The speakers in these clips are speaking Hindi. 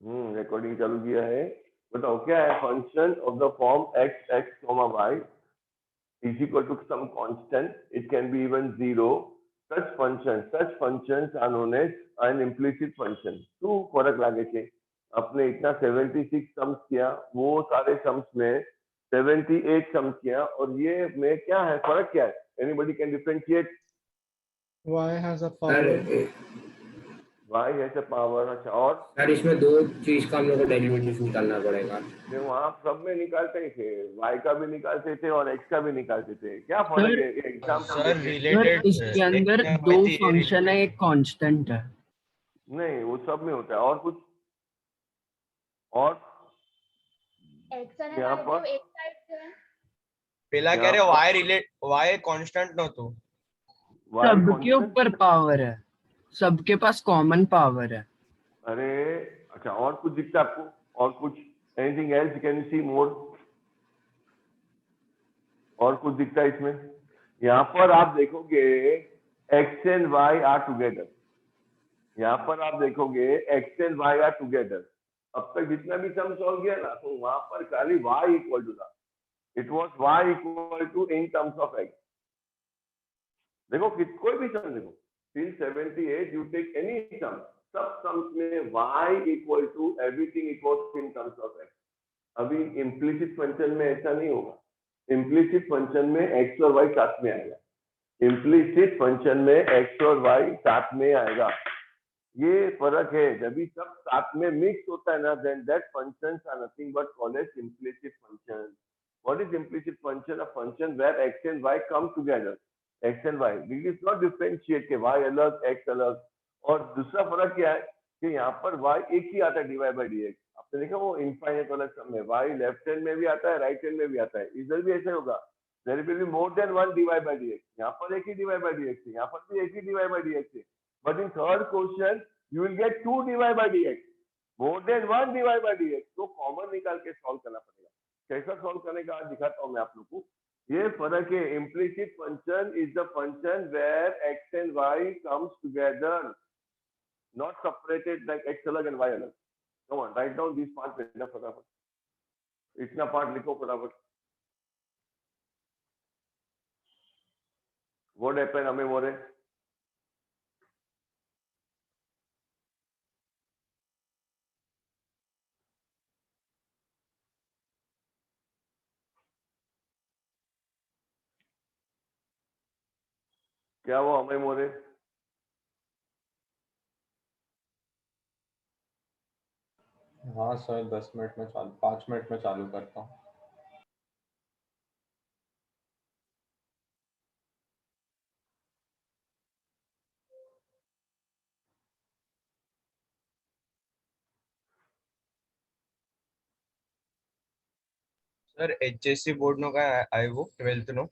रिकॉर्डिंग चालू किया है। बताओ क्या है function of the form x x comma y is equal to some constant. It can be even zero. Such functions are known as an implicit function. तो फर्क लागे छे आपने इतना 76 सम्स किया, वो सारे सम्स में 78 सम्स किया, और ये में क्या है फर्क, क्या है? Anybody can differentiate? y has a power. y has a power। अच्छा, और सर इसमें दो चीज का हम लोग को डेरिवेटिव निकालना पड़ेगा। देखो आप सब में निकालते ही थे, y का भी निकालते थे और x का भी निकालते थे। क्या फर्क है एग्जाम? सर रिलेटेड इसके अंदर दो फंक्शन है, एक कांस्टेंट है। नहीं, वो सब में होता है। और कुछ और यहाँ पर एक साइड से પેલા કહ रहे y कांस्टेंट નહોતું, सबके ऊपर पावर है, सबके पास कॉमन पावर है। अरे अच्छा, और कुछ दिखता है आपको? और कुछ anything else can you see मोर? और कुछ दिखता है इसमें? यहाँ पर आप देखोगे x and y are together. यहाँ पर आप देखोगे x and y are together. अब तक जितना भी सम सॉल्व किया ना, तो वहां पर खाली y इक्वल टू था। It was y equal to in terms of x। देखो कोई भी सम देखो, till 78 you take any sum, सब सम्स में y equal to everything equals in terms of x। अभी इम्प्लिसिट फंक्शन में ऐसा नहीं होगा। इम्प्लिसिट फंक्शन में x और y साथ में आएगा। इम्प्लिसिट फंक्शन में x और y साथ में आएगा। ये फर्क है। जब भी सब साथ में मिक्स होता है ना, then that functions are nothing but called as implicit function. What is implicit function? A function where x and y come together. x and y, this is not differentiate के y अलग x अलग। और दूसरा फर्क क्या है कि यहाँ पर y एक ही आता है dy by dx। आपने देखा वो इनफाइनाइट वाला सम में y लेफ्ट हैंड में भी आता है, राइट हैंड में भी आता है। इधर भी ऐसे होगा, there will be more than one dy by dx। यहाँ पर एक ही dy by dx है, यहाँ पर भी एक ही dy by dx है। But in third question you will get two dy by dx, more than one dy by dx। तो कॉमन निकाल के सॉल्व करना पड़ेगा। कैसा सॉल्व करने का आज दिखाता हूँ मैं आप लोग को। ये फर्क है। Implicit function is the function where x and y comes together, not separated like x अलग and y अलग। Come on, write down these parts बेटा फटाफट। इतना पार्ट लिखो फटाफट। What happened हमें मोरे? क्या वो हमें मोरे? हाँ सर 10 मिनट में चालू, 5 मिनट में चालू करता हूँ। સર HSC બોર્ડ નો કઈ આવ્યો 12th નો?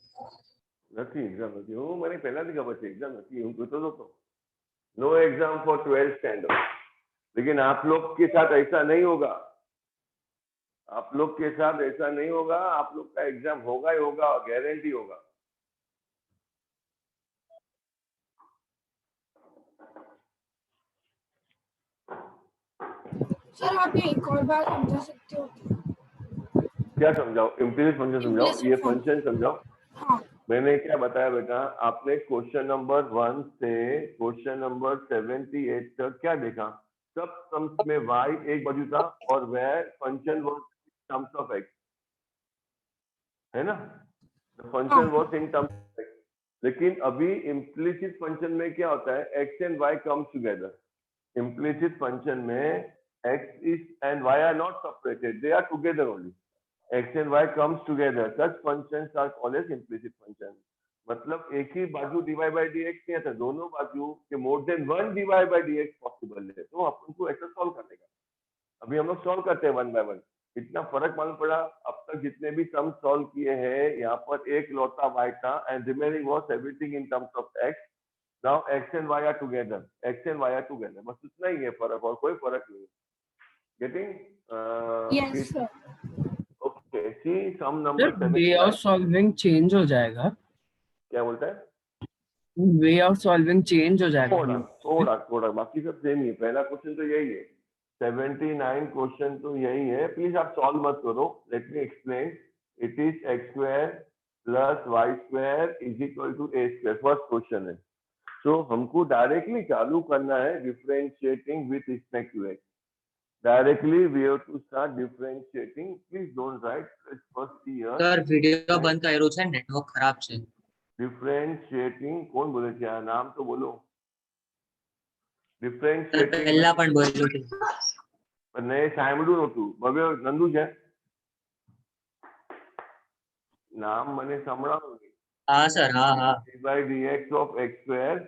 નથી, એક્ઝામ નથી। હું મને પહેલાથી ખબર છે એક્ઝામ નથી, હું કહેતો હતો no exam for 12th standard. लेकिन आप लोग के साथ ऐसा नहीं होगा, आप लोग के साथ ऐसा नहीं होगा। आप लोग का एग्जाम होगा ही होगा, गारंटी होगा। सर आप ये एक और बार समझा सकते हो? क्या समझाओ? इम्प्लिसिट फंक्शन समझाओ, ये फंक्शन समझाओ। हाँ। मैंने क्या बताया बेटा? आपने क्वेश्चन नंबर 1 से क्वेश्चन नंबर 78 तक क्या देखा? सब सम्स में y एक बाजू था और where function was terms of x, है ना? The function was in terms of x। लेकिन अभी इम्प्लिसिट फंक्शन में क्या होता है? x and y comes together. Implicit function में x is and y are not separated, they are together only। x and y comes together, such functions are called as implicit function। मतलब एक ही बाजू dy by dx नहीं आता, दोनों बाजू के मोर than one dy by dx possible है। तो अपन को ऐसा सॉल्व करने का, अभी हम लोग सॉल्व करते हैं वन बाय वन। इतना फर्क मालूम पड़ा? अब तक जितने भी सम सॉल्व किए हैं, यहाँ पर एक लौटा y था and remaining was everything in terms of x। Now x and y are together, x and y are together, बस इतना ही है फर्क, और कोई फर्क नहीं है। Getting? Yes sir. Okay, see sum number 7। Way of solving change हो जाएगा। क्या बोलता है? वे ऑफ सॉल्विंग चेंज हो जाएगा। थोड़ा थोड़ा, बाकी सब सेम ही है। पहला क्वेश्चन तो यही है, 79 क्वेश्चन तो यही है. प्लीज आप सॉल्व मत करो. Let me explain. It is x square plus y square is equal to a square. First question है. तो हमको डायरेक्टली चालू करना है differentiating with respect to x. Directly we have to start differentiating. Please don't write. Let's first see here. Sir video બંધ કર્યો છે, નેટવર્ક ખરાબ છે. Differentiating કોણ બોલે છે? આ નામ તો બોલો. સર Differentiating પહેલા પણ બોલ્યો છે. પણ મેં સાંભળ્યું નહોતું. ભવ્ય નંદુ છે? નામ મને સંભળાવો. હા સર, હા હા. d by dx of x square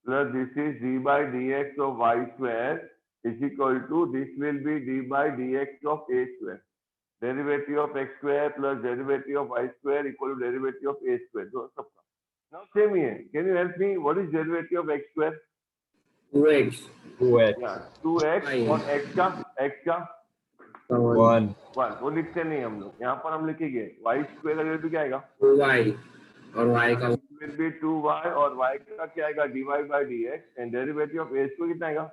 plus this is d by dx of y square is equal to, this will be d by dx of a square. Derivative of x square plus derivative of y square equal to derivative of a square. So, now same here. Can you help me? What is derivative of x square? 2x 2x Yeah, 2x और x का 1 1 वो लिखते नहीं हम लोग. यहाँ पर हम लिखेंगे y स्क्वायर का डेरिवेटिव क्या आएगा? 2y और y का will be 2y और y का क्या आएगा? dy by dx and derivative of a square कितना आएगा?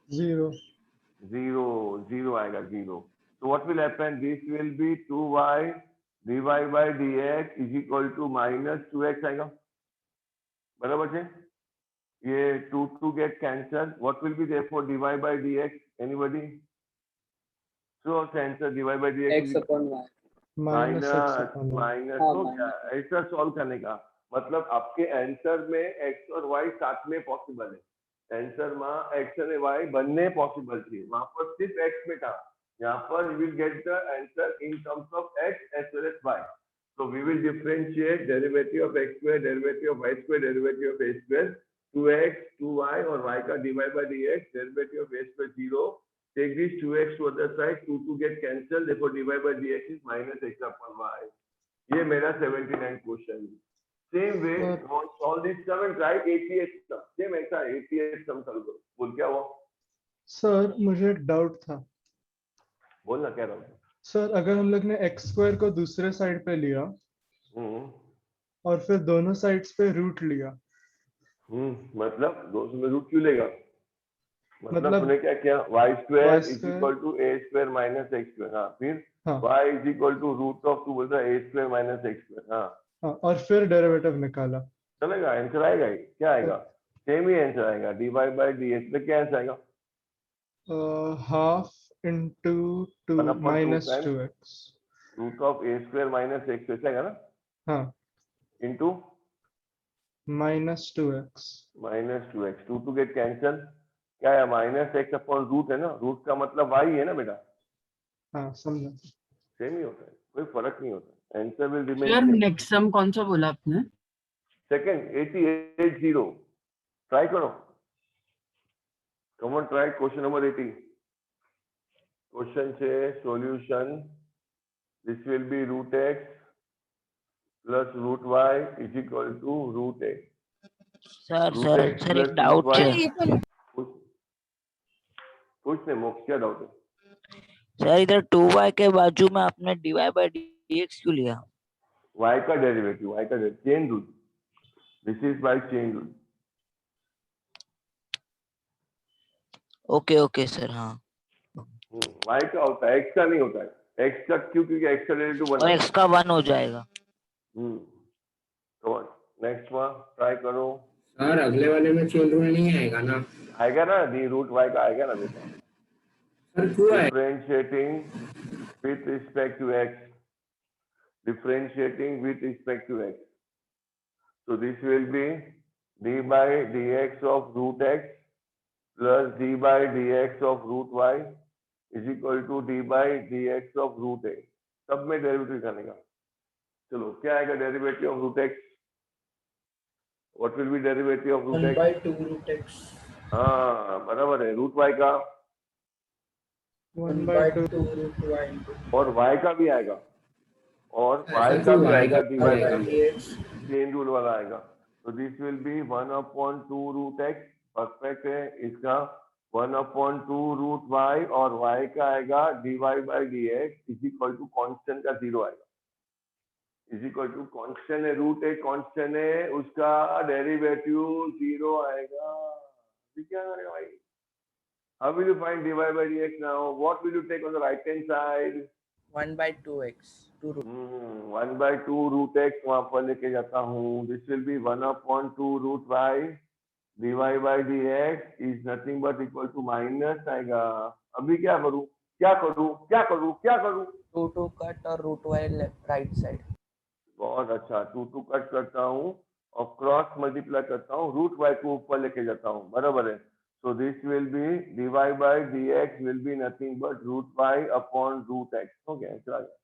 0 आएगा 0. So what will happen? This will be 2y dy by dx is equal to minus 2x आएगा. बराबर है? ये 2 get cancelled. What will be therefore dy by dx? Anybody? So answer dy by dx x upon y minus हाँ, माइनस. तो minus. क्या ऐसा सॉल्व करने का मतलब आपके आंसर में x और y साथ में पॉसिबल है. आंसर में x और y बनने पॉसिबल थी. वहां पर सिर्फ x में था. यहाँ पर you will get the answer in terms of x as well as y. So we will differentiate derivative of x square, derivative of y square, derivative of a square. 2x, 2y और y का dy by dx, derivative of a square 0. Take this 2x to other side, 2 get cancelled. Therefore dy by dx is minus x upon y. ये मेरा 79 क्वेश्चन है. Same way, solve this sum and try 88 sum. Same ऐसा 88 sum solve करो. बोल क्या हुआ? सर मुझे एक डाउट था. बोलना क्या रहा हूँ. सर अगर हम लोग ने एक्स स्क्वायर को दूसरे साइड पे लिया और फिर दोनों साइड्स पे रूट लिया, मतलब दोनों में रूट क्यों लेगा? मतलब मतलब तूने क्या किया? y square y is square- equal to a square minus x square. हाँ फिर हाँ. y is equal to root of टू बोल रहा है a square minus x square. हाँ हाँ, और फिर डेरिवेटिव निकाला. चलेगा. आंसर आएगा ही. क्या आएगा? सेम ही आंसर आएगा. dy by dx में क्या आंसर आएगा? Half into 2 1 upon 2 minus times 2x. Root of a square minus x square आएगा ना. हाँ, into minus 2x. Minus 2x. 2 get cancel. क्या है? माइनस x अपॉन रूट है ना. रूट का मतलब y है ना बेटा. हाँ समझा. सेम ही होता है. कोई फर्क नहीं होता. Answer will sir remain next sum कौन सा बोला आपने? सेकंड 88 ट्राई करो. Come on try question number 80. Question से solution. This will be root x plus root y is equal to root x. Sir एक डाउट सर है. ये पर कुछ नहीं. मोक्ष क्या डाउट है? सर इधर 2y के बाजू में आपने dy by dx क्यों लिया? y का डेरिवेटिव. y का chain rule. This is by chain rule. Okay sir. हाँ, y का होता है, x का नहीं होता है. x का क्यों? क्योंकि x का डेरिवेटिव और x का 1 हो जाएगा. तो नेक्स्ट वन ट्राई करो. सर अगले वाले में चेन रूल नहीं आएगा ना? आएगा ना. डी रूट y का आएगा ना बेटा. सर क्यों आएगा? Differentiating with respect to x. Differentiating with respect to x. So this will be d by dx of root x plus d by dx of root y is equal to d by dx of root a. सब में डेरिवेटिव करने का. चलो क्या आएगा derivative of root x? What will be derivative of root 1 x? by 2 root x हाँ बराबर है. रूट y का 1 1 by by 2. 2 root y into और y का भी आएगा. और ऐसा y का क्यों भी आएगा? आएगा. dy by आएगा। dx. dx चेन रूल वाला आएगा. तो this will be 1 upon 2 root x. Perfect है. इसका 1 अपॉन 2 रूट y और y का आएगा dy by dx is equal to constant का 0 आएगा. इज इक्वल टू कांस्टेंट है. रूट एक कांस्टेंट है. उसका डेरिवेटिव 0 आएगा. ये क्या करेगा भाई? How will you find dy by dx now? What will you take on the right hand side? 1 by 2x. 2 root. 1 by 2 root x वहां पर लेके जाता हूँ. This will be 1 upon 2 root y. dy by dx is nothing but equal to minus आएगा. अभी क्या करूँ? क्या करूँ? क्या करूँ? क्या करूँ? 2 कट और root y राइट साइड. बहुत अच्छा. 2 कट करता हूँ और क्रॉस मल्टीप्लाई करता हूँ. रूट y को ऊपर लेके जाता हूँ. बराबर है. So this will be dy by dx will be nothing but root y upon root x. Okay, चला गया.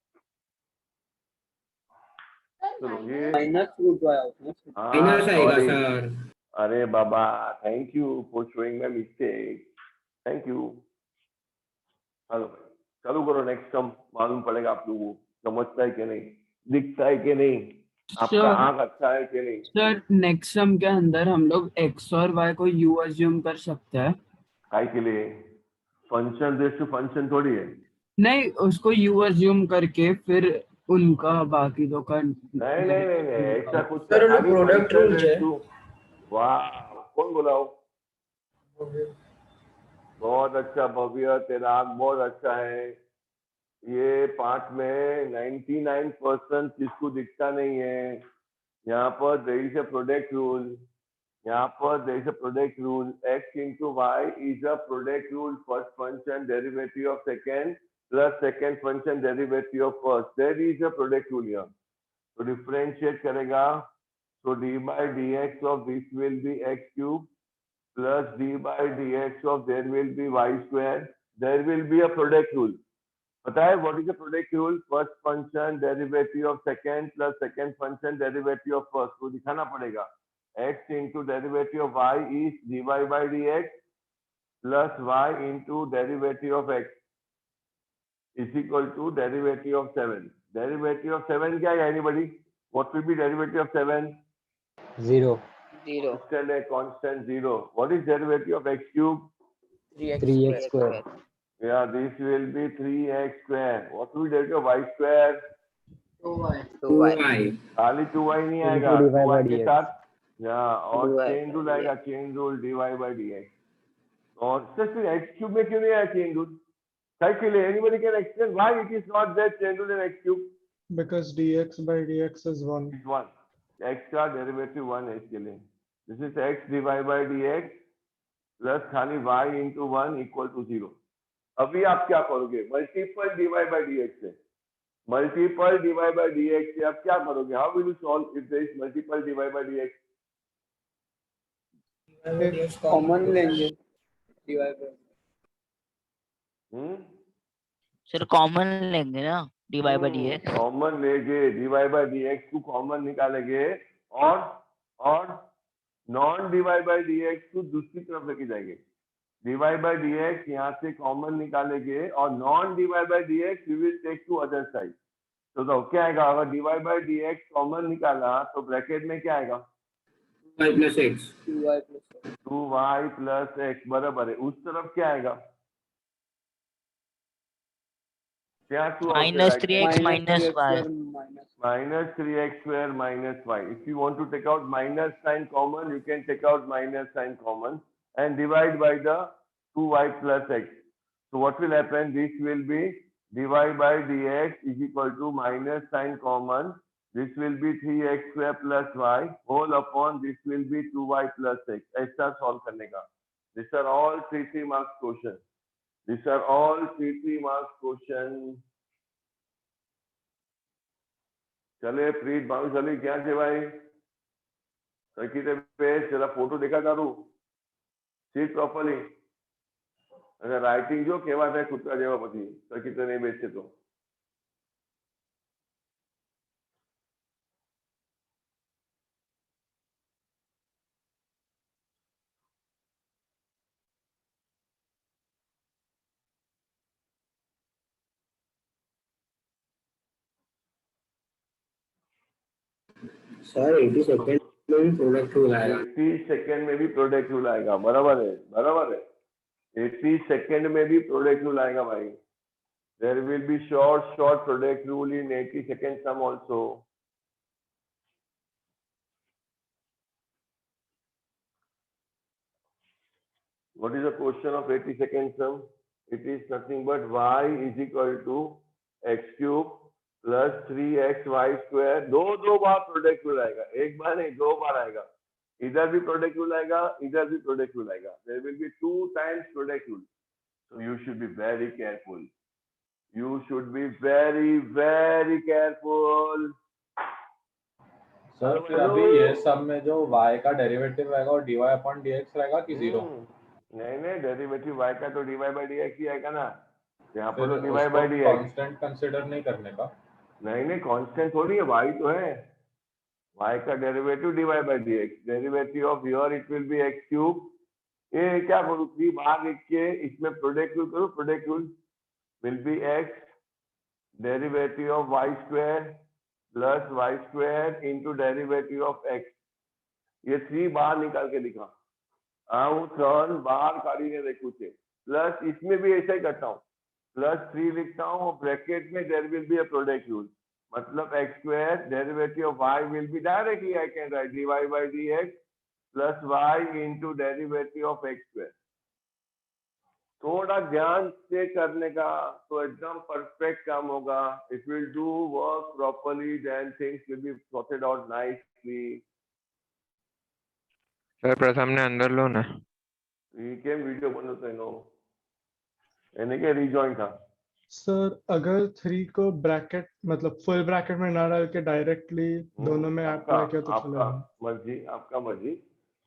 चलो ये माइनस रूट y होता है. माइनस आएगा sorry. सर. अरे बाबा, thank you for showing my mistake. Thank you. Hello भाई, चालू करो. नेक्स्ट टर्म मालूम पड़ेगा आप लोगों को समझता है कि नहीं, दिखता है कि नहीं, आपका आंख अच्छा है कि नहीं. सर नेक्स्ट सम के अंदर हम लोग x और y को u अज्यूम कर सकते हैं. काय के लिए? फंक्शन रेस टू फंक्शन थोड़ी है. नहीं, उसको u अज्यूम करके फिर उनका बाकी दो का नहीं, ऐसा कुछ सर, खाली product function rules raised है. to- वाह, कौन बोला हो? बहुत अच्छा भव्य, तेरा आंख बहुत अच्छा है. ये पाठ में 99% किसको दिखता नहीं है. यहाँ पर there is a product rule. यहाँ पर there is a product rule. X into y is a product rule. First function derivative of second plus second function derivative of first. There is a product rule here. तो differentiate करेगा. So d by dx of this will be x cube plus d by dx of there will be y square. There will be a product rule. पता है what is the product rule? First function derivative of second plus second function derivative of first. तो दिखाना पड़ेगा. X into derivative of y is dy by dx plus y into derivative of x is equal to derivative of 7. Derivative of 7 क्या है? Anybody? What will be derivative of 7? 0. Constant है, constant 0. What is derivative of x cube? 3x square. Yeah, this will be 3x square. What will be derivative of y square? 2y. 2y. खाली 2y नहीं आएगा. 2y के साथ और चेन रूल आएगा. Chain rule dy by dx. और सिर्फ x cube में क्यों नहीं आया चेन रूल? के लिए anybody can explain why it is not there chain rule in x cube? Because dx by dx is 1. Is 1. x का डेरिवेटिव 1 है इसके लिए. This is x dy by dx plus खाली y into 1 equal to 0. अभी आप क्या करोगे? मल्टीपल dy by dx से. मल्टीपल dy by dx से आप क्या करोगे? How will you solve if there is multiple dy by dx? Common लेंगे. dy by. सर कॉमन लेंगे ना dy by dx. कॉमन लेंगे. dy by dx को कॉमन निकालेंगे और नॉन dy by dx को दूसरी तरफ लेके जाएंगे. dy by dx यहाँ से कॉमन निकालेंगे और non dy by dx we will take to other side. तो क्या आएगा? अगर dy by dx कॉमन निकाला तो ब्रैकेट में क्या आएगा? 2y plus x. 2y plus x बराबर है. उस तरफ क्या आएगा? क्या minus 3x minus y. minus 3x square minus y. If you want to take out minus sign common, you can take out minus sign common and divide by the 2y plus x. So what will happen? This will be dy by dx is equal to minus sign common. This will be 3x square plus y whole upon this will be 2y plus x. ऐसा solve करने का. These are all 3 marks question. These are all 3 marks question. चले प्रीत भानुशाली क्या છે ભાઈ? સરખી રીતે જરા ફોટો દેખા તારું. સીટ પ્રોપરલી અને રાઇટિંગ જો કેવા થાય કૂતરા જેવા પછી સરખી રીતે નહીં બેસે તો. सर 80 सेकंड में भी प्रोडक्ट रूल आएगा. 80 सेकंड में भी प्रोडक्ट रूल आएगा. बराबर है, बराबर है. 80 सेकंड में भी प्रोडक्ट रूल आएगा भाई. There will be short product rule in 80 second sum also. What is the question of 82nd sum? It is nothing but y is equal to x cube plus 3xy square. दो बार प्रोडक्ट रूल आएगा, एक बार नहीं 2 बार आएगा. इधर भी प्रोडक्ट रूल आएगा, इधर भी प्रोडक्ट रूल आएगा. There will be 2 times product rule. So you should be very careful. You should be very, very careful. Sir फिर अभी ये सब में जो y का डेरिवेटिव रहेगा वो dy अपॉन dx रहेगा कि 0? नहीं डेरिवेटिव y का तो dy by dx ही आएगा ना. यहाँ पर तो फिर dy by उसको dx. कांस्टेंट कंसीडर नहीं करने का? नहीं कांस्टेंट थोड़ी है, y तो है. y का derivative dy by dx. Derivative of here it will be x cube. ये क्या करूँ, 3 बाहर लिख के इसमें प्रोडक्ट रूल करूँ. Product rule will be x derivative of y square plus y square into derivative of x. ये 3 बाहर निकाल के लिखा. હું 3 बाहर काढ़ीने देखूं छे. प्लस इसमें भी ऐसा ही करता हूँ, +3 लिखता हूँ और ब्रैकेट में there will be a product rule. मतलब x square derivative of y will be directly I can write dy by dx plus y into derivative of x square. थोड़ा ध्यान से करने का तो एकदम परफेक्ट काम होगा. If will do work properly then things will be sorted out nicely. Sir Pratham ने अंदर लो ना. ये केम वीडियो बनोतो एनो एने के रिजॉइन था. सर अगर 3 को ब्रैकेट मतलब फुल ब्रैकेट में ना डाल के डायरेक्टली दोनों में अप्लाई किया तो चलेगा? आपका मर्जी.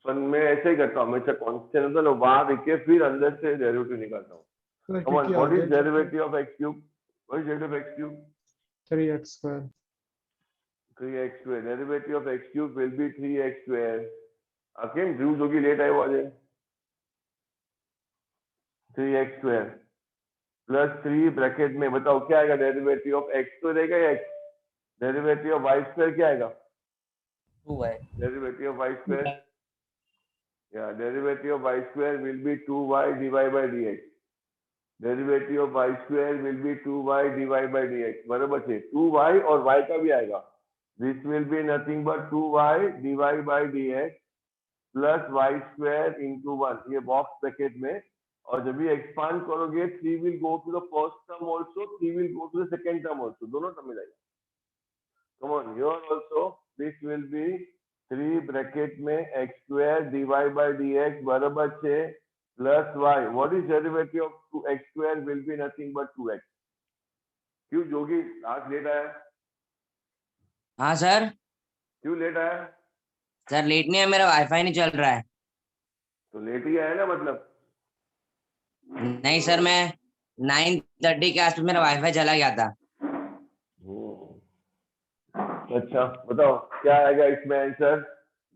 पर मैं ऐसे ही करता हूँ, हमेशा कांस्टेंट तो बाहर लिख के फिर अंदर से डेरिवेटिव निकालता हूँ. Come on, what is derivative of x cube? What is derivative of x cube? 3x square. 3x square. Derivative of x cube will be 3x square. Again, Dhruv Jogi late आए वाले. 3x square plus 3 ब्रैकेट में बताओ क्या आएगा. डेरिवेटिव ऑफ x तो रहेगा x. Derivative of y square क्या आएगा? 2y. Derivative of y square. Yeah, derivative of y square will be 2y dy by dx. Derivative of y square will be 2y dy by dx. बराबर है. 2y और y का भी आएगा. This will be nothing but 2y dy by dx plus y square into 1. ये बॉक्स ब्रैकेट में. और जब भी एक्सपांड करोगे 3 will go to the first term also, 3 will go to the second term also. दोनों टर्म में जाएगा. Come on, here also this will be 3 bracket में x square dy by dx बराबर है plus y. What is derivative of x square will be nothing but 2x. क्यों जोगी आज लेट आया? हाँ सर. क्यों लेट आया? सर लेट नहीं है, मेरा वाईफाई नहीं चल रहा है. तो लेट ही आया ना मतलब. नहीं सर, मैं 9:30 के आसपास मेरा वाईफाई चला गया था. अच्छा बताओ क्या आएगा इसमें answer.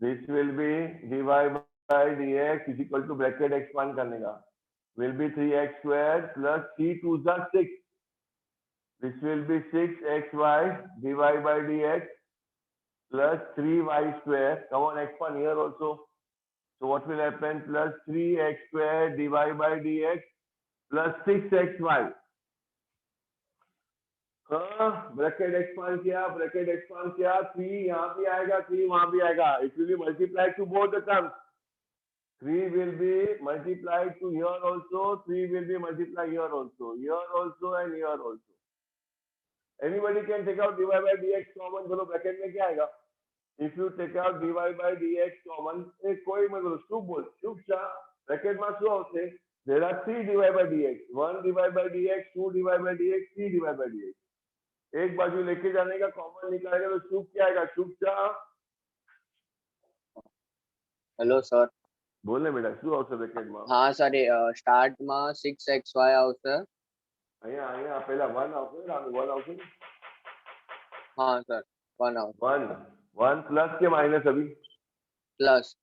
This will be dy by dx is equal to bracket expand करने का will be 3x square plus 3 2 is 6. This will be 6xy dy by dx plus 3y square. Come on, expand here also. So what will happen? Plus 3x square dy by dx plus 6xy. Bracket expand किया 3 यहाँ भी आएगा 3 वहां भी आएगा. It will be multiplied to both the terms. 3 will be multiplied to here also, 3 will be multiplied here also and here also. Anybody can take out dy by dx common. बोलो ब्रैकेट में क्या आएगा? If you take out dy by dx common, एक कोई मत बोलो, शुभ बोल, शुभ शाह. ब्रैकेट में શું આવશે? There are 3 dy by dx, 1 dy by dx, 2 dy by dx, 3 dy by dx. एक बाजू लेके जाने का कॉमन निकालेगा तो शुभ क्या आएगा? शुभ शाह. Hello sir. બોલે બેટા શું આવશે બ્રેકેટમાં? હા સર, સ્ટાર્ટમાં 6xy આવશે. અહીંયા પહેલા 1 આવશે ને, 1 આવશે ને. હા સર, 1 આવશે. 1 प्लस के माइनस अभी? प्लस.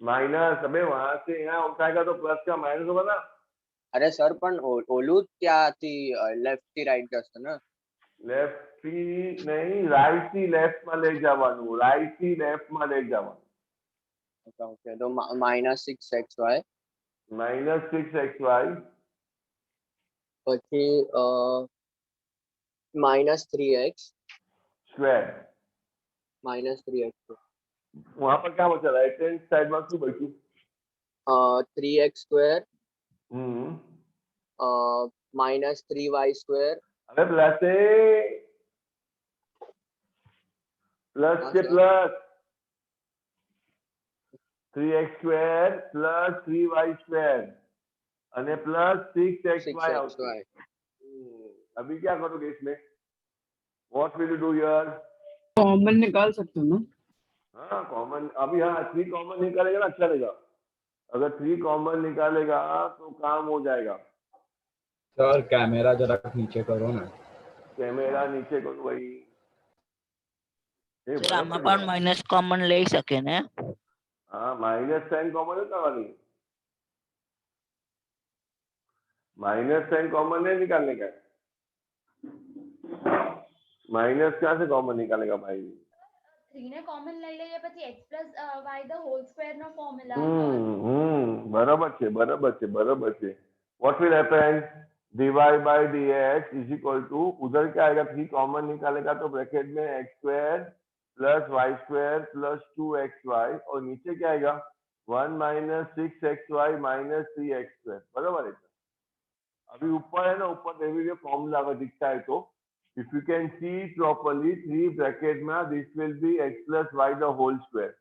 माइनस. अबे वहां से यहाँ उठाएगा तो प्लस का माइनस होगा ना. अरे सर पण ओलू ત્યાંથી લેફ્ટ થી રાઈટ જશે ને. લેફ્ટ થી નહીં, રાઈટ થી લેફ્ટ માં લઈ જવાનું. રાઈટ થી લેફ્ટ માં લઈ જવાનું. ओके, तो -6xy माइनस 6xy પછી -3x स्क्वायर. -3x वहां पर क्या बचा? राइट हैंड साइड में શું બચ્યું? 3x स्क्वायर -3y स्क्वायर अरे प्लस से plus 3x square plus 3y square અને પ્લસ 6xy આવશે. अभी क्या करोगे इसमें? What will you do here? Common निकाल सकते हो ना? हाँ कॉमन, अभी हाँ 3 कॉमन निकालेगा ना अच्छा रहेगा. अगर 3 कॉमन निकालेगा तो काम हो जाएगा. सर कैमरा जरा नीचे करो ना. कैमरा नीचे करो भाई. सर आमा पण माइनस कॉमन ले सके ने. हाँ माइनस साइन कॉमन है करवानी. माइनस साइन कॉमन नहीं निकालने का. माइनस क्या से कॉमन निकालेगा भाई? 3 ને કોમન લઈ લઈએ પછી x y the whole square નો ફોર્મ્યુલા. बराबर છે. What will happen? dy by dx is equal to, उधर क्या आएगा? 3 कॉमन निकालेगा तो ब्रैकेट में x square plus y square plus 2xy और नीचे क्या आएगा? 1 minus 6xy minus 3x square. बराबर है. अभी ऊपर है ना, ऊपर डेरिवेटिव फॉर्मूला अगर दिखता है तो if you can see properly 3 bracket में this will be x plus Y the whole square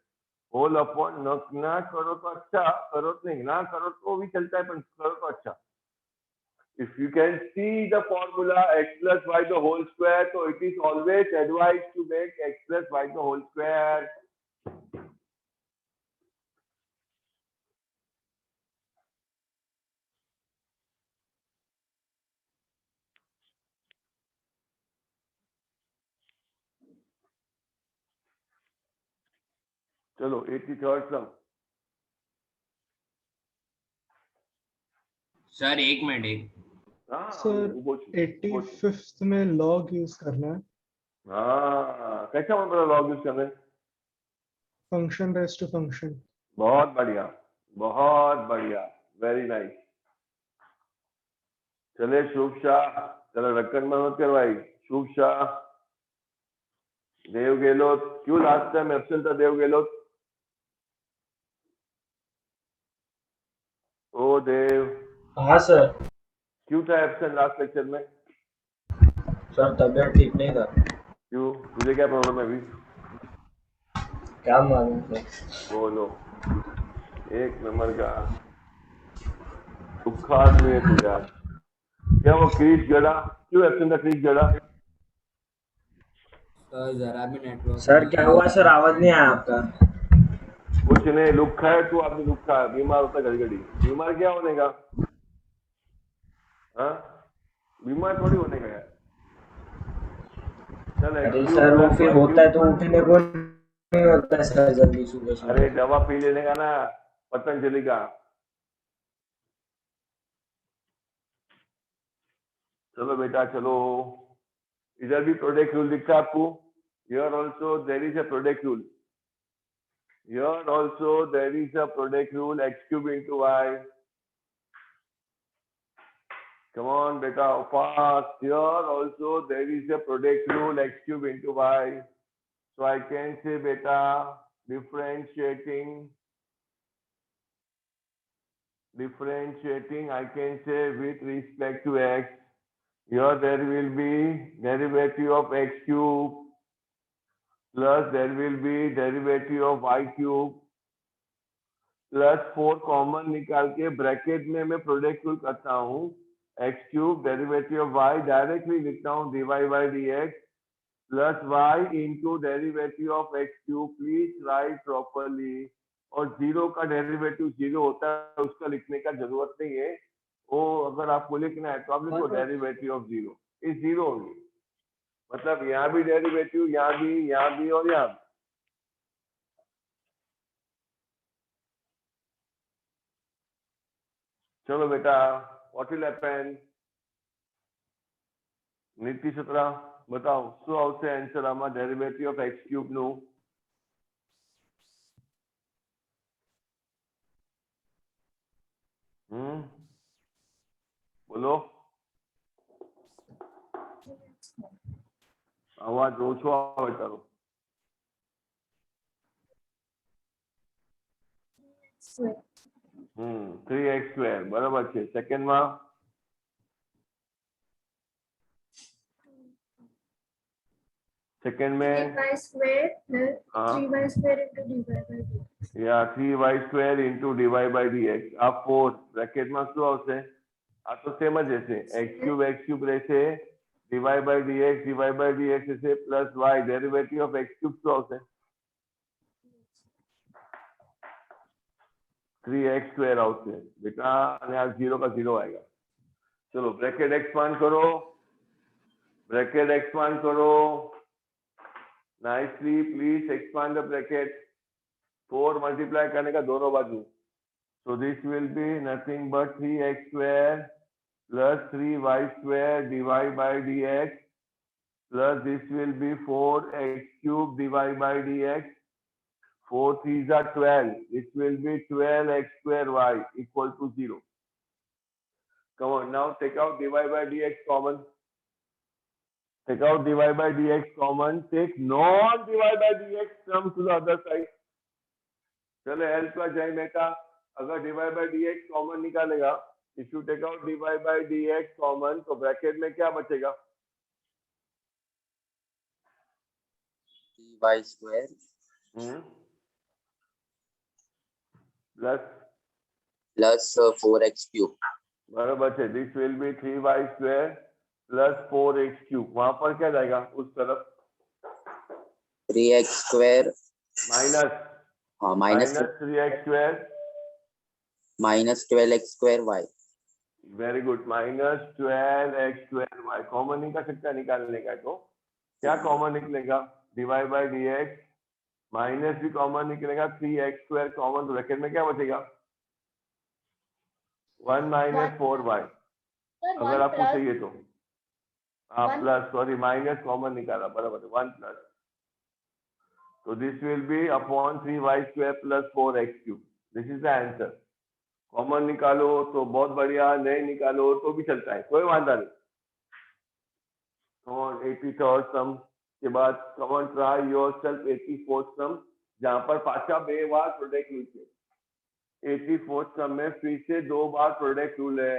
whole upon. ना करो तो अच्छा, करो तो नहीं, ना करो तो भी चलता है पर करो तो अच्छा. If you can see the formula x plus Y the whole square तो it is always advise to make x plus Y the whole square. चलो 83rd सम. सर एक मिनट. सर 85th में लॉग यूज करना है. हाँ कैसा मतलब लॉग यूज करना है? Function raise to function. बहुत बढ़िया, बहुत बढ़िया, वेरी नाइस. चले शुभ शाह, चलो रक्कन मत करवाई. शुभ शाह, देव गेलोत. क्यों लास्ट टाइम एब्सेंट था देव गेलोत? ओ देव. हाँ सर. क्यों था एब्सेंट लास्ट लेक्चर में? सर तबीयत ठीक नहीं था. क्यों, तुझे क्या प्रॉब्लम है अभी? क्या मालूम सर. बोलो. एक नंबर का दुखात में तुझा. क्या वो क्रीज गड़ा? क्यों एब्सेंट था क्रीज गड़ा? सर जरा भी नेटवर्क. सर क्या हुआ सर, आवाज नहीं आया आपका. कुछ नहीं, लुक्खा है तू. आपने लुक्खा है, बीमार होता घड़ी घड़ी. बीमार क्या होने का? हाँ बीमार थोड़ी होने का यार. चल अरे सर वो फिर होता है तो उठने को नहीं होता है सर जल्दी सुबह. अरे दवा पी लेने का ना, पतंजलि का. चलो बेटा चलो. इधर भी प्रोडक्ट रूल दिखता है आपको. Here also there is a product rule. Here also there is a product rule, x cube into y. Come on, beta, fast. Here also there is a product rule, x cube into y. So I can say beta differentiating. I can say with respect to x. Here there will be derivative of x cube. Plus there will be derivative of y cube plus 4 common निकाल के ब्रैकेट में मैं प्रोडक्ट रूल करता हूँ. x cube derivative of y directly लिखता हूँ dy by dx plus y into derivative of x cube. Please right properly. और जीरो का डेरिवेटिव जीरो होता है, उसका लिखने का जरूरत नहीं है. वो अगर आपको लिखना है तो आप लिखो derivative of zero is zero होगी. मतलब यहाँ भी डेरिवेटिव, यहाँ भी और यहाँ भी. चलो बेटा, व्हाट विल हैपन? नीति 17 बताओ શું આવશે આન્સર આમાં? ડેરિવેટિવ ઓફ x ક્યુબ નું. બોલો. અવાજ ઓછો આવે તારો. 3x² બરાબર છે. સેકન્ડમાં सेकंड में 3y square plus हाँ 3y square into dy by dx. या 3y² into dy by dx. આ 4 બ્રેકેટમાં શું આવશે? આ તો સેમ જ હશે. x³ રહેશે, dy by dx હશે plus y derivative of x³ શું આવશે? 3x² આવશે बेटा, અને આ 0 का 0 आएगा. चलो ब्रैकेट एक्सपांड करो nicely. Please expand the bracket. 4 multiply करने का दोनों बाजू. So this will be nothing but 3x² plus 3y² dy by dx plus this will be 4x³ dy by dx. 4 3s are 12. This will be 12x² y equal to 0. Come on, now take out dy by dx common. Take out dy by dx common. Take non-dy by dx term to the other side. चलो हेल्प का जाए बेटा. अगर dy by dx कॉमन निकालेगा, if you take out dy by dx common, तो ब्रैकेट में क्या बचेगा? y² प्लस 4x³ बराबर है. This will B 3y² plus 4x³. वहां पर क्या जाएगा? उस तरफ 3x² minus minus 3x² minus 12x² y. Very good. Minus 12x² y common नहीं कर सकता, निकालने का तो क्या कॉमन निकलेगा? dy by dx माइनस भी कॉमन निकलेगा. 3x² कॉमन, तो ब्रैकेट में क्या बचेगा? 1 माइनस 4y. Sir, अगर 1 आपको plus चाहिए तो हाँ One- plus, sorry minus common निकाला, बराबर 1 प्लस. तो this will B upon 3y² plus 4x³. This is the answer. Common निकालो तो बहुत बढ़िया, नहीं निकालो तो भी चलता है, कोई वांधा नहीं. और 83rd सम के बाद कमन ट्राई योरसेल्फ 84th सम, जहां पर पाछा 2 बार प्रोडक्ट रूल है. 84th सम में फिर से 2 बार प्रोडक्ट रूल है.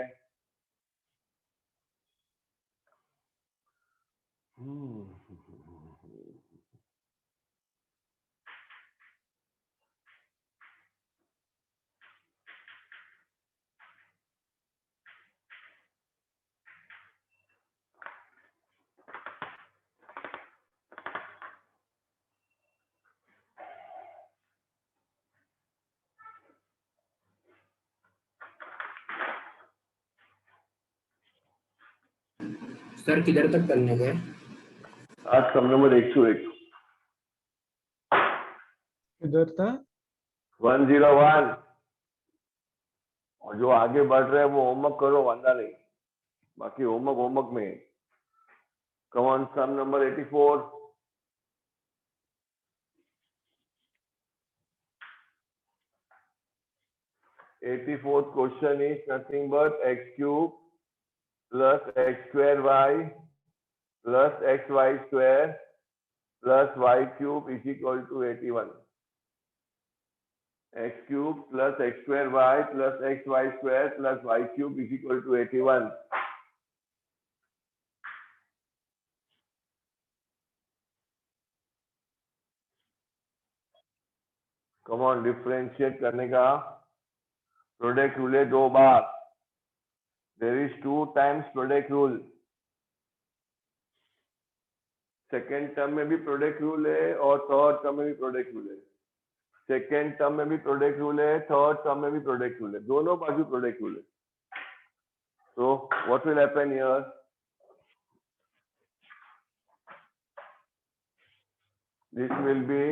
सर किधर तक करने गए? आज सम नंबर 101 इधर था 101. और जो आगे बढ़ रहे हैं वो होमवर्क करो, वांधा नहीं. बाकी होमवर्क में come on. Sum number 84. Fourth question is nothing but x³ plus x² plus xy² plus y³ is equal to 81. x³ plus x² plus xy² plus y³ is equal to 81. Come on, differentiate करने का प्रोडक्ट रूल है 2 बार. There is 2 times product rule. Second term में भी प्रोडक्ट रूल है और थर्ड टर्म में भी प्रोडक्ट रूल है. सेकेंड टर्म में भी प्रोडक्ट रूल है, थर्ड टर्म में भी प्रोडक्ट रूल है. दोनों बाजू प्रोडक्ट रूल है. So what will happen here? This will be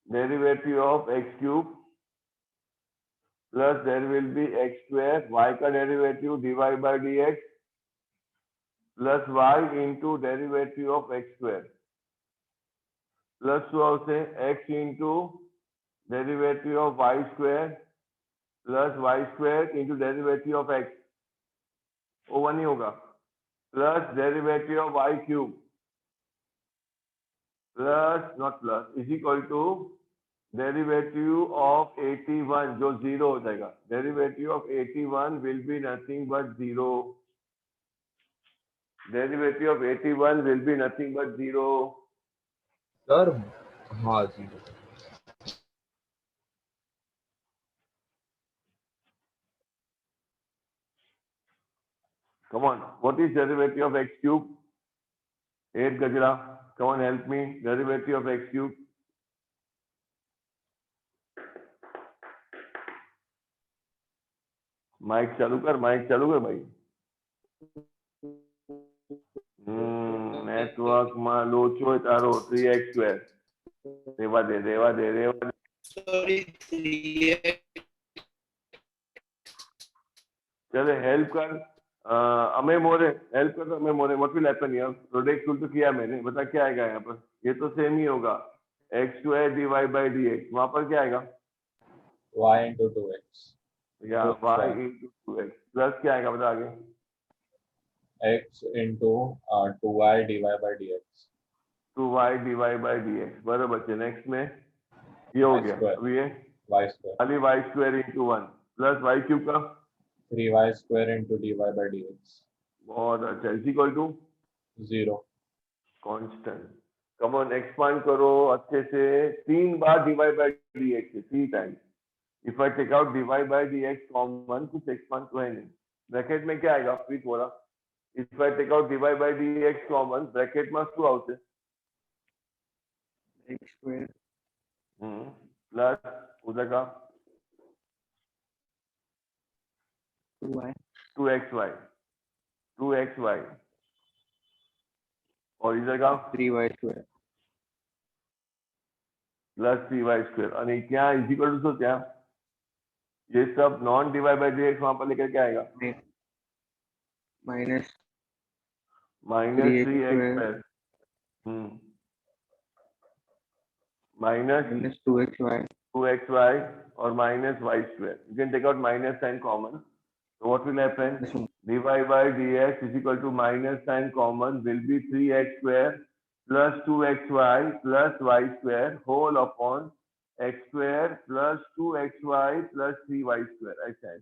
derivative of x³ plus there will be x², y का derivative dy by dx plus y into derivative of x² plus શું આવશે? x into derivative of y² plus y² into derivative of x. Over नहीं होगा. Plus derivative of y³ plus not plus is equal to derivative of 81 जो 0 हो जाएगा, derivative of 81 will be nothing but 0, derivative of 81 will be nothing but 0। Sir हाँ 0। Come on, what is derivative of x cube? 8 Gajra, come on, help me. Derivative of x cube. Mic चालू कर भाई। नेटवर्क માં લોચો તારો 3x2 રેવા દે। चले हेल्प कर अमे मोरे, हेल्प कर अमे मोरे। What will happen here? Product tool तो किया मैंने, बता क्या आएगा यहाँ पर? ये तो सेम ही होगा, x2 dy by dx। वहां पर क्या आएगा? y into 2x या y into 2x प्लस क्या आएगा बता आगे? x into 2y dy by dx। 2y dy by dx बराबर है। नेक्स्ट में ये हो गया, अब ये y square खाली y square into 1 plus y cube का 3y square into dy by dx। बहुत अच्छा, is equal to 0। Constant. Come on expand करो अच्छे से, 3 बार dy by dx है, 3 times. If I take out dy by dx common, कुछ एक्सपांड तो है नहीं। ब्रैकेट में क्या आएगा? फिर थोड़ा if I take out dy by dx common, bracket में શું આવશે? x square प्लस उधर का 2xy और इधर का 3y square plus 3y square. और क्या इज इक्वल टू क्या? ये सब नॉन डिवाइड बाय dx वहां पर लेकर के आएगा minus minus 3x square minus 2xy और minus y square. You can take out minus sign common, so what will happen? dy by dx is equal to minus sign common will be 3x square plus 2xy plus y square whole upon x square plus 2xy plus 3y square। ऐसा है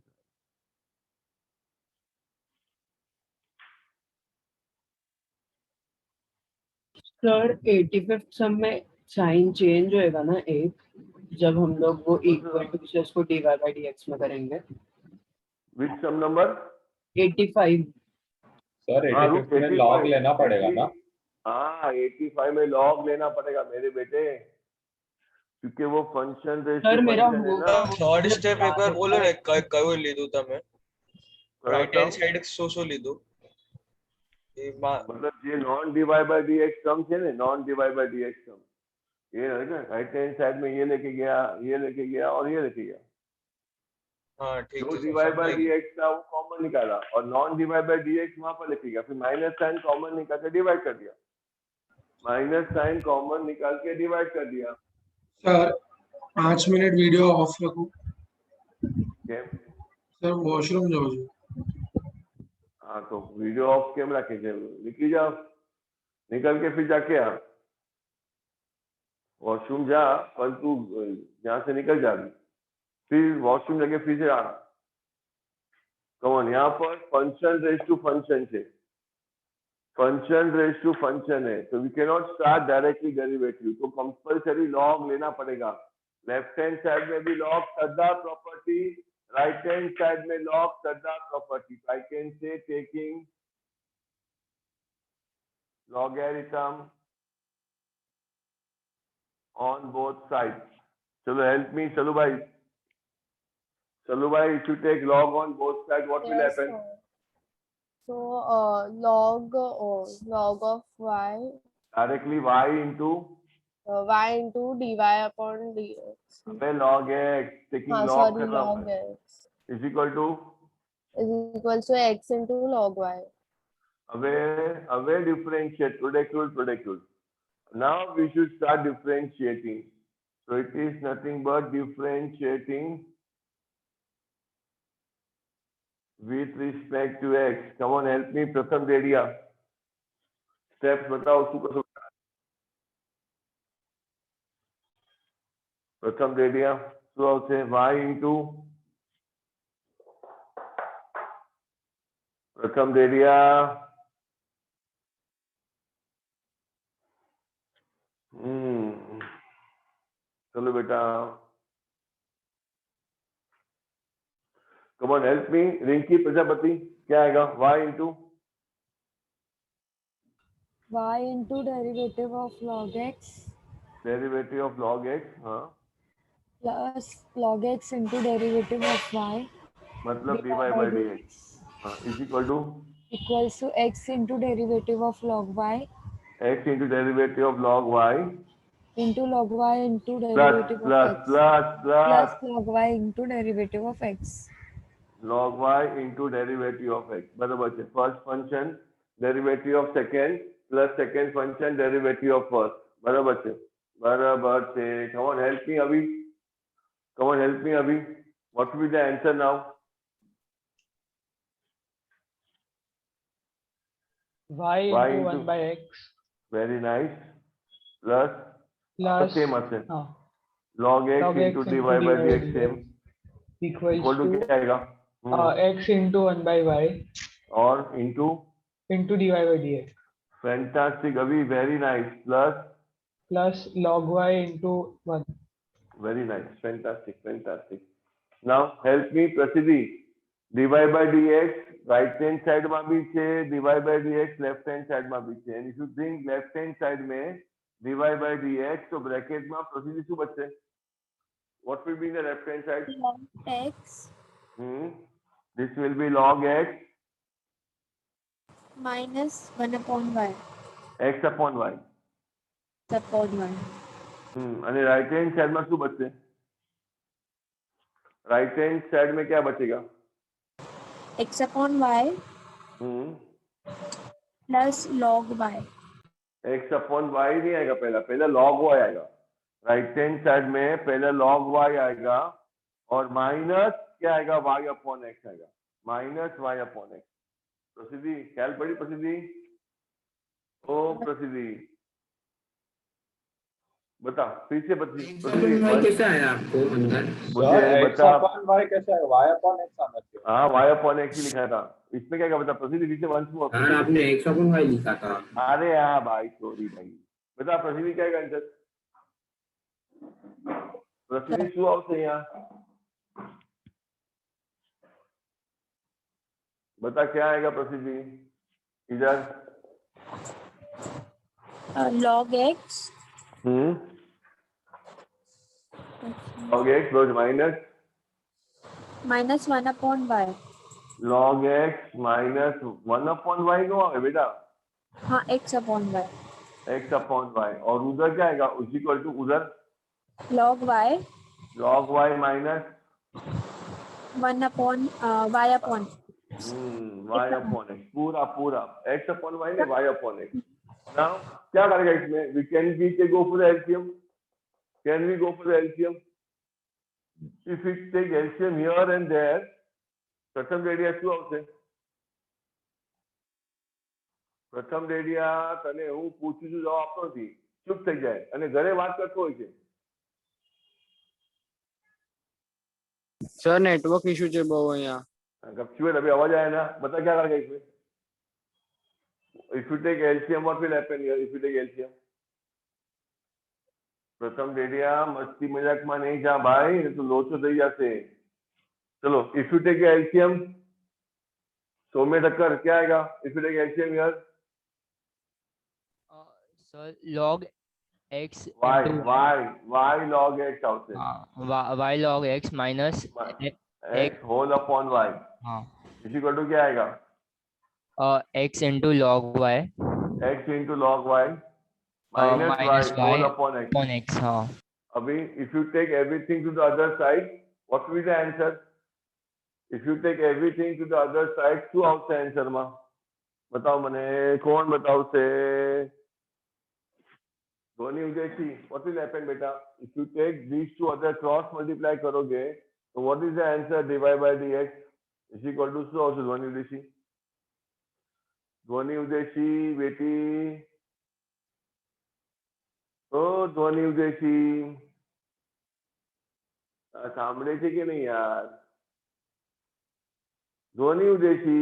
सर 85th सम में साइन चेंज होएगा ना एक, जब हम लोग वो इक्वल टू से उसको dy by dx में करेंगे। विच सम नंबर? 85। सर 85 में लॉग लेना पड़ेगा ना? हाँ 85 में लॉग लेना पड़ेगा मेरे बेटे, क्योंकि वो फंक्शन सर मेरा थर्ड स्टेप एक बार बोलो रे, कयो લીધું તમે? राइट हैंड साइड શું લીધું? मतलब ये non divide by dx term છે ને, non divide by dx term, ये है ना राइट हैंड साइड में ये लेके गया और ये लेके गया। हाँ ठीक जो है। डिवाइड बाय dx था वो कॉमन निकाला और नॉन डिवाइड बाय dx वहां पर लेके गया, फिर माइनस साइन कॉमन निकाल के डिवाइड कर दिया, माइनस साइन कॉमन निकाल के डिवाइड कर दिया। सर 5 मिनट वीडियो ऑफ रखो। કેમ? सर वॉशरूम जाओ છો? हाँ तो वीडियो ऑफ केम रखे છે? निकल जाओ, निकल के फिर जाके आ वॉशरूम जा, पर तू यहाँ से निकल जा, फिर वॉशरूम जाके फिर से आना। कौन यहाँ पर फंक्शन रेज टू फंक्शन है, फंक्शन रेज टू फंक्शन है, तो we can not start directly derivative, तो कंपल्सरी लॉग लेना पड़ेगा। लेफ्ट हैंड साइड में भी लॉग सरदार प्रॉपर्टी, राइट हैंड साइड में लॉग सरदार property. I can say taking logarithm on both sides। चलो हेल्प मी चलो भाई, if you take log on both sides, what will happen? So log of y Directly y into dy upon dx। अबे log x, taking log कर रहा हूँ log x is equal to x into log y। अबे differentiate, product rule। Now we should start differentiating, so it is nothing but differentiating with respect to x। Come on help me, प्रथम दे दिया, steps बताओ उसको। પ્રથમ રેડિયા શું આવશે y ઇન્ટુ પ્રથમ રેડિયા चलो बेटा come on help me Rinki Prajapati क्या आएगा y into y into derivative of log x derivative of log x हाँ plus log x into derivative of y मतलब dy by dx हाँ is equal to equals to x into derivative of log y x into derivative of log y into log y into plus derivative of plus x plus plus plus log y into derivative of x. log y into derivative of x बराबर है first function derivative of second plus second function derivative of first बराबर है कम ऑन हेल्प मी अभी कम ऑन हेल्प मी अभी what will be the answer now y Y into into- 1 by x very nice plus plus same हसे हाँ, log x log into x dy into by dy by dx dx same equals equal to to क्या आएगा x into 1 by y और into into dy by dx fantastic अभी very nice plus plus log y into 1. very nice fantastic now help me પ્રસિદ્ધિ dy by dx right hand side માં બી છે dy by dx left hand side માં બી છે and if you think left hand side में dy by dx તો bracket માં પ્રસિદ્ધિ શું બચશે what will be in the left hand side Log x this will be log x minus 1 upon y x upon y upon y. અને right hand side માં શું બચશે right hand side में क्या बचेगा X upon y plus log y. x upon y नहीं आएगा पहला log y आएगा राइट हैंड साइड में पहले log y आएगा और माइनस क्या आएगा y अपॉन x आएगा माइनस y अपॉन x प्रसिद्धि ख्याल पड़ी प्रसिद्धि ओ प्रसिद्धि बता फिर से y कैसे आया आपको अंदर मुझे x बता upon y कैसे आएगा y upon x आना चाहिए हाँ y अपॉन x ही लिखा था इसमें क्या बता प्रसिद्धि फिर से वंस मोर यार आपने x upon y लिखा था अरे हाँ भाई सॉरी भाई बता प्रसिद्धि क्या है आंसर प्रसिद्धि શું આવશે यहाँ बता क्या आएगा प्रसिद्धि इधर Log x log x plus minus minus 1 upon y. log x minus 1 upon y no आए बेटा हाँ x upon y. x upon y और उधर क्या आएगा उस इक्वल टू उधर Log y log y minus 1 upon y upon y upon x पूरा x upon y ने y upon x now क्या करेगा इसमें we can go for the LCM can we go for the LCM if we take LCM here and there પ્રથમ રેડિયા શું આવશે પ્રથમ રેડિયા તને હું પૂછું છું જવાબ આપતો નથી ચૂપ થઈ જાય અને ઘરે વાત કરતો હોય છે सर नेटवर्क इशू છે બહુ અહીંયા गपचुएट अभी आवाज आया ना बता क्या करेगा इसमें if you take LCM what will happen here if you take LCM प्रथम रेडिया मस्ती मजाक में नहीं जा भाई तो लोचो થઈ જશે चलो if you take LCM सौम्य टक्कर क्या आएगा if you take LCM here sir log x y log x આવશે y log x minus x whole upon y हाँ इसी को क्या आएगा x into log y x into log y minus y whole upon x हाँ अभी if you take everything to the other side what will be the answer if you take everything to the other side શું આવશે આન્સર માં बताओ મને કોણ બતાવશે Dhoni Udaysinh what will happen बेटा if you take these two other cross multiply करोगे तो what is the answer dy by dx is equal to શું આવશે ધોની ઉદયસિંહ બેટી ओ ધોની ઉદયસિંહ सामने से कि नहीं यार, ध्वनि उदेशी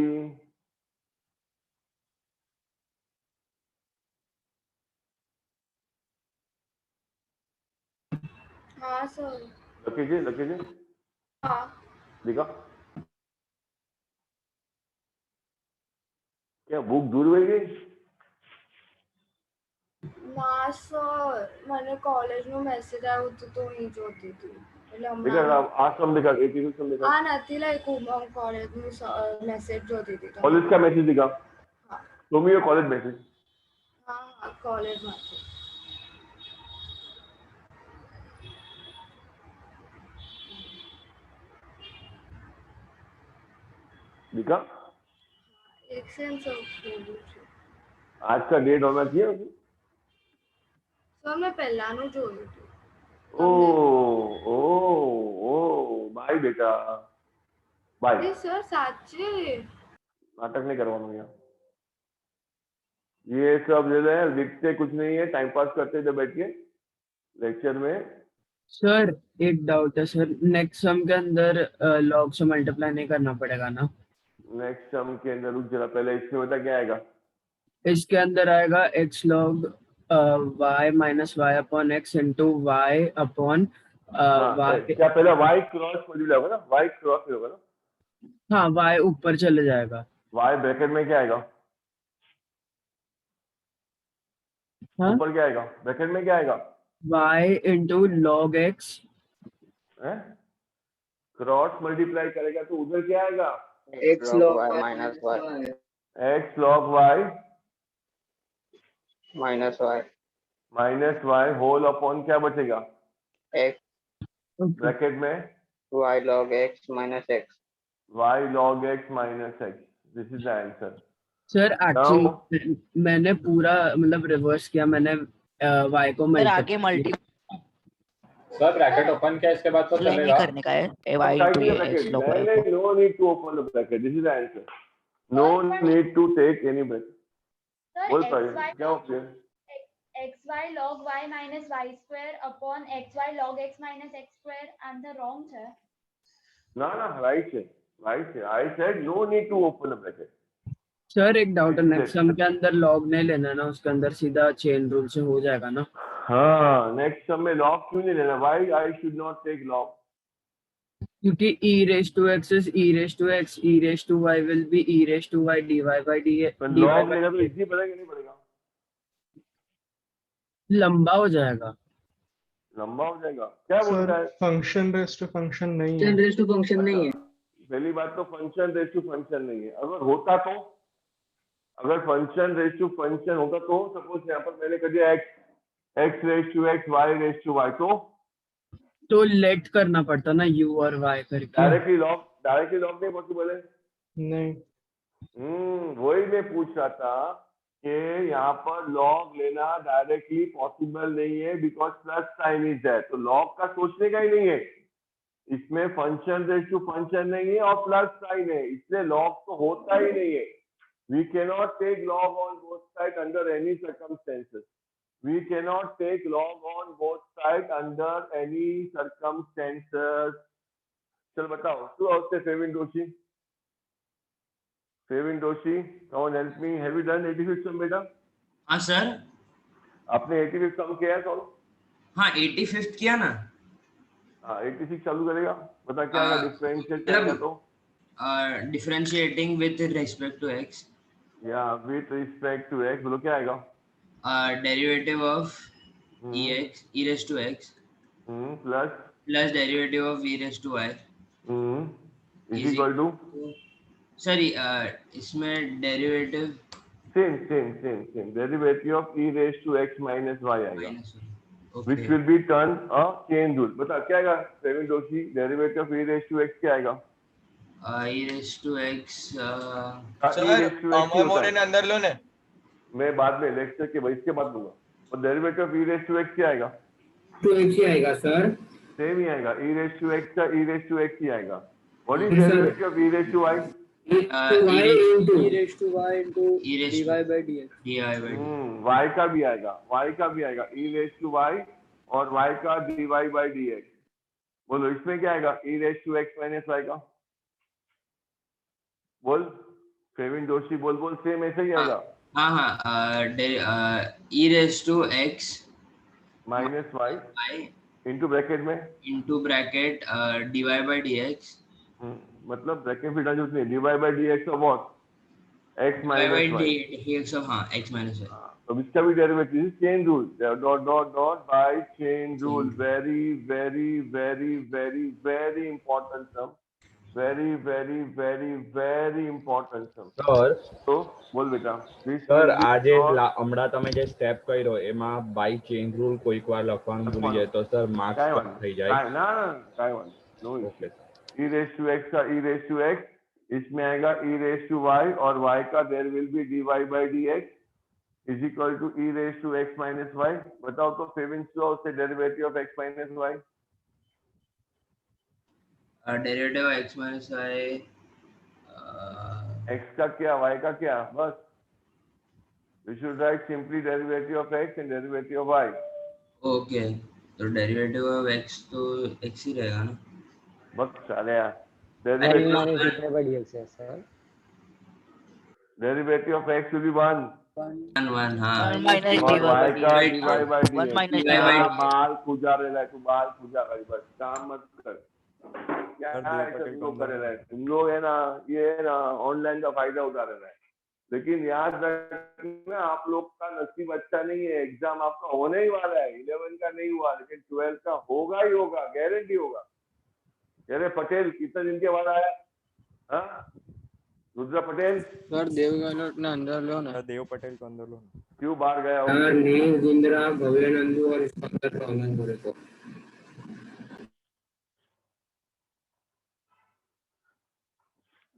हाँ सर। लकी जी हाँ दिखा, क्या बुक दूर हो गई? ना सर, मैंने कॉलेज में मैसेज आया होती तो नहीं जोती थी दिखा आश्रम दिखा, 86 सम दिखा, नथी लाइक कॉलेज में मैसेज जोती थी कॉलेज का मैसेज दिखा, show me your college message. हाँ कॉलेज में दिखा, एक सेंस आज का डेट होना चाहिए उसमें। सर मैं પહેલાનું જોયું હતું ओ बाय बेटा बाय, એ સર સાચે नाटक नहीं करवाना यहाँ, ये सब जो है लिखते कुछ नहीं है, टाइम पास करते थे बैठ के लेक्चर में। सर एक डाउट है सर, नेक्स्ट सम के अंदर लॉग से मल्टीप्लाई नहीं करना पड़ेगा ना? नेक्स्ट सम के अंदर रुक जरा, पहले इसमें बता क्या आएगा। इसके अंदर आएगा x log y minus y upon x into y upon y। क्या पहले y क्रॉस मल्टीप्लाई होगा ना, y क्रॉस होगा ना, हाँ y ऊपर चले जाएगा। y ब्रैकेट में क्या आएगा, हाँ ऊपर क्या आएगा, ब्रैकेट में क्या आएगा, y into log x, cross multiply करेगा तो उधर क्या आएगा, x log y minus y x log y minus y whole upon क्या बचेगा, x ब्रैकेट में y log x minus x y log x minus x, this is the answer. Sir actually मैंने पूरा मतलब रिवर्स किया, मैंने y को सर आगे मल्टी सर ब्रैकेट ओपन किया, इसके बाद तो नहीं चलेगा। करने का है y into x log y को। No need to open the bracket, this is the answer, no need to take any bracket. बोल पाए क्या होता है, xy log y minus y square upon xy log x minus x square answer wrong है ना राइट है, I said no need to open the bracket. Sir एक डाउट है, नेक्स्ट सम के अंदर लॉग नहीं लेना ना, उसके अंदर सीधा चेन रूल से हो जाएगा ना? हाँ नेक्स्ट सम में लॉग क्यों नहीं लेना, why I should not take log, क्योंकि e raised to x is e raised to x, e raised to y will be e raised to y dy by dx। Log लेगा तो इजी पड़ेगा नहीं पड़ेगा, लंबा हो जाएगा। लंबा हो जाएगा, क्या बोलता है, फंक्शन रेस्ट टू फंक्शन नहीं है, रेस्ट टू फंक्शन नहीं है। पहली बात तो फंक्शन रेस्ट टू फंक्शन नहीं है, अगर होता तो, अगर फंक्शन रेस्ट टू फंक्शन होता तो सपोज यहाँ पर मैंने कर दिया x raised to x y raised to y, तो लेट करना पड़ता ना u और y करके, डायरेक्टली लॉग नहीं पॉसिबल है। नहीं। वही मैं पूछ रहा था कि यहाँ पर लॉग लेना डायरेक्टली पॉसिबल नहीं है, because plus sign is there, तो लॉग का सोचने का ही नहीं है, इसमें फंक्शन रेस्ट टू फंक्शन नहीं है और प्लस साइन है, इसलिए लॉग तो होता ही नहीं है। We cannot take log on both side under any circumstances, we cannot take log on both sides under any circumstances। चल बताओ तू आउट से फेविन Joshi, come on help me, have you done 85th sum बेटा? हाँ सर, आपने 85th sum किया है सॉल्व? हाँ 85th किया ना। हाँ 86 चालू करेगा, बता क्या आएगा, डिफरेंशिएट करेगा तो differentiating with respect to x, या विद रिस्पेक्ट टू x, बोलो क्या आएगा, derivative of ex e raised to x plus derivative of e raised to y is equal to, sorry इसमें derivative same derivative of e raised to x minus y आएगा, which will be turn a chain rule। बता क्या आएगा Favin Joshi, derivative of e raised to x क्या आएगा, e raised to x sir Amar More ने अंदर लो ने, मैं बाद में लेक्चर के बाद इसके बाद दूंगा, और derivative of e raised to x क्या आएगा, 2x ही आएगा सर, सेम ही आएगा, e raised to x का e raised to x ही आएगा। What is derivative of e raised to y, e raised to y into e raised dy by dx, y का भी आएगा e raised to y और y का dy by dx, बोलो इसमें क्या आएगा e raise to x minus y का, बोल फेविन जोशी बोल सेम ऐसे ही आएगा e raise to x minus y into bracket में into bracket divide by d x, मतलब ब्रैकेट भी डाल उसने divide by d x of what x minus y d x of हाँ एक्स माइनस वाई। तो इसका भी derivative chain rule dot dot dot by chain rule, very very very very very important sum, very very very very important sum. Sir તો બોલ બેટા સર આજે હમણાં તમે જે સ્ટેપ કર્યો એમાં બાય ચેન રૂલ કોઈક વાર લખવાનું ભૂલી જાય તો સર માર્ક્સ કટ થઈ જાય। ना काय one no e raise to x का e रेस टू एक्स, इसमें आएगा e रेस टू y और y का there will be dy by dx is equal to e raise to x minus y। बताओ तो फेविन्स लॉ से derivative of x minus y, derivative x minus y x का क्या y का क्या, बस we should write simply derivative of x and derivative of y। Okay तो डेरिवेटिव ऑफ एक्स तो एक्स ही रहेगा ना, बस साले यार derivative of x will be 1 1 हाँ माइनस और y का dy by one dx। Minus बाल खुजा रहे है, तू बाल खुजा कर, बस काम मत कर, क्या है तुम कर रहे हैं तुम लोग, है ना ये है ना ऑनलाइन का फायदा उठा रहे हैं। लेकिन याद रखना आप लोग का नसीब अच्छा नहीं है, एग्जाम आपका होने ही वाला है, 11 का नहीं हुआ लेकिन 12 का होगा ही होगा, गारंटी होगा। अरे पटेल कितने दिन के बाद आया, हाँ रुद्र पटेल सर देव गहलोत ने अंदर लो ना, देव पटेल को अंदर लो ना। क्यों बाहर गया? सर नील गुंद्रा भव्य नंदू और इसको अंदर लो ऑनलाइन बोले तो।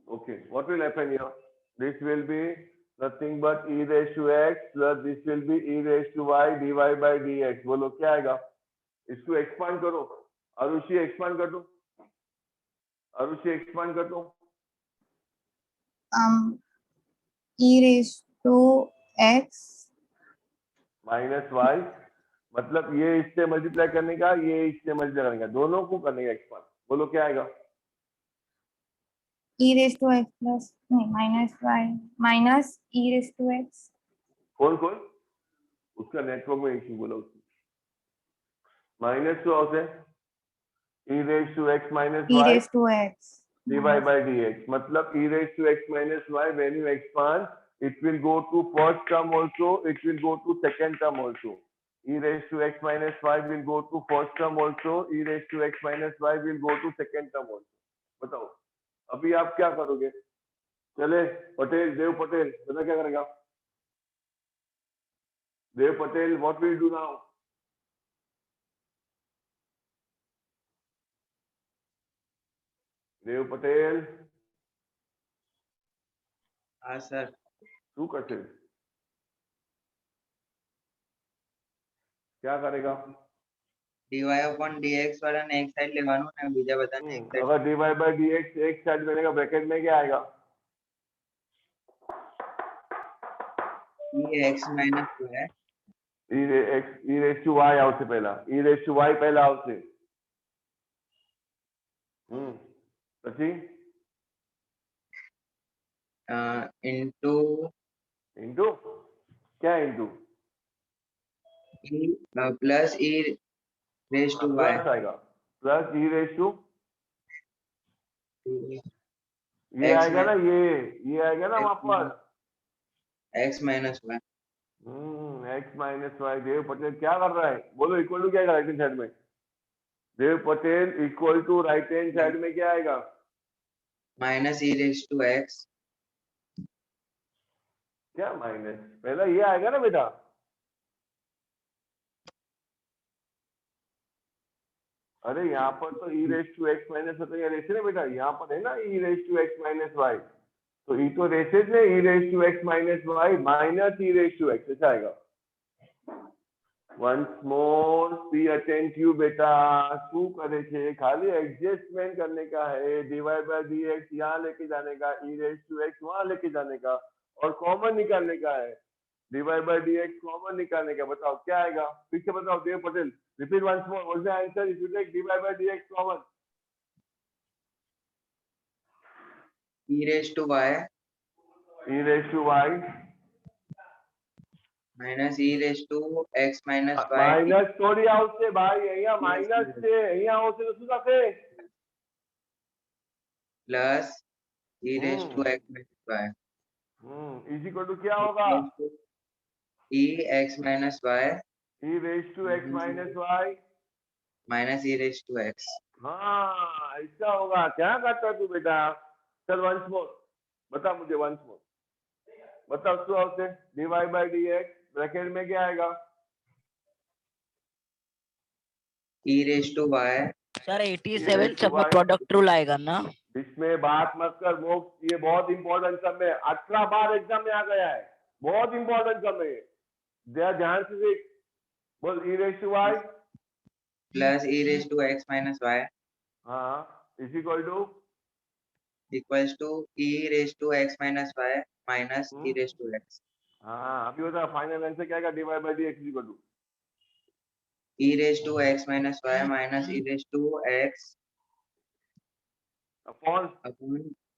Okay, what will happen here? This will be nothing but e raised to x plus this will be e raised to y dy by dx। बोलो क्या आएगा? इसको एक्सपांड करो, अरुषि एक्सपांड कर दो, अरुषि एक्सपांड कर दो। e raised to x minus y, मतलब ये इससे मल्टीप्लाई करने का, ये इससे मल्टीप्लाई करने का, दोनों को करने का एक्सपांड। बोलो क्या आएगा? e raised to x plus नहीं minus y minus e raised to x। कौन कौन उसका नेटवर्क में इश्यू बोला उसको, माइनस टू हाउ से e raised to x minus e y raised to x dy by dx, मतलब e raised to x minus y when you expand it will go to first term also, it will go to second term also। e raised to x minus y will go to first term also, e raised to x minus y will go to second term also। बताओ अभी आप क्या करोगे? चले पटेल, देव पटेल बता क्या करेगा? Dev Patel what will do now? Dev Patel हाँ सर શું કરશે? क्या करेगा? dy upon dx વાળાને એક સાઈડ લેવાનું ને બીજા બધાને એક સાઈડ। अगर dy by dx एक साइड बनेगा, ब्रैकेट में क्या आएगा? x minus y e raised to y આવશે પહેલા, e raised to y પહેલા આવશે, પછી into into क्या into plus e raised to y plus आएगा, प्लस e raised to ये X आएगा ना, ये आएगा ना वहां पर x minus y x minus y. Dev Patel क्या कर रहा है? बोलो इक्वल टू क्या आएगा राइट हैंड साइड में? Dev Patel equal to right hand side में क्या आएगा? minus e raised to x क्या माइनस? पहला ये आएगा ना बेटा, अरे यहाँ पर तो e raised to x minus होता है रेस ना बेटा, यहाँ पर है ना e raised to x minus y, तो e तो रेसेज में e raised to x minus y minus e raised to x ऐसा आएगा। वंस मोर बी अटेंटिव बेटा, શું કરે છે? ખાલી एडजस्टमेंट करने का है, dy by dx यहाँ लेके जाने का, e raised to x वहाँ लेके जाने का और कॉमन निकालने का है, dy by dx कॉमन निकालने का। बताओ क्या आएगा? फिर से बताओ Dev Patel, Repeat once more. What's the answer if you take dy by dx common? e raised to y E raised to y minus e raised to x minus y minus થોડી આવશે ભાઈ, અહીંયા માઇનસ છે, અહીંયા આવશે તો શું થશે? plus e raised to x minus y is equal to क्या होगा? e x minus y E raised to x minus y minus e raised to x. हाँ ऐसा होगा। क्या करता तू बेटा? चल वंस मोर बता मुझे, वंस मोर बताओ શું આવશે? dy by dx ब्रैकेट में क्या आएगा? e raised to y sir 87 सब में प्रोडक्ट रूल आएगा ना? इसमें बात मत कर मोक्ष, ये बहुत इंपॉर्टेंट सब में 18 बार एग्जाम में आ गया है, बहुत इंपॉर्टेंट सब में। ध्यान से देख, बोल e raised to y plus e raised to x minus y हाँ is equal to equals to e raised to x minus y minus e raised to x. हाँ अभी बता फाइनल आंसर क्या आएगा? dy by dx is equal to e raised to x minus y minus e raised to x upon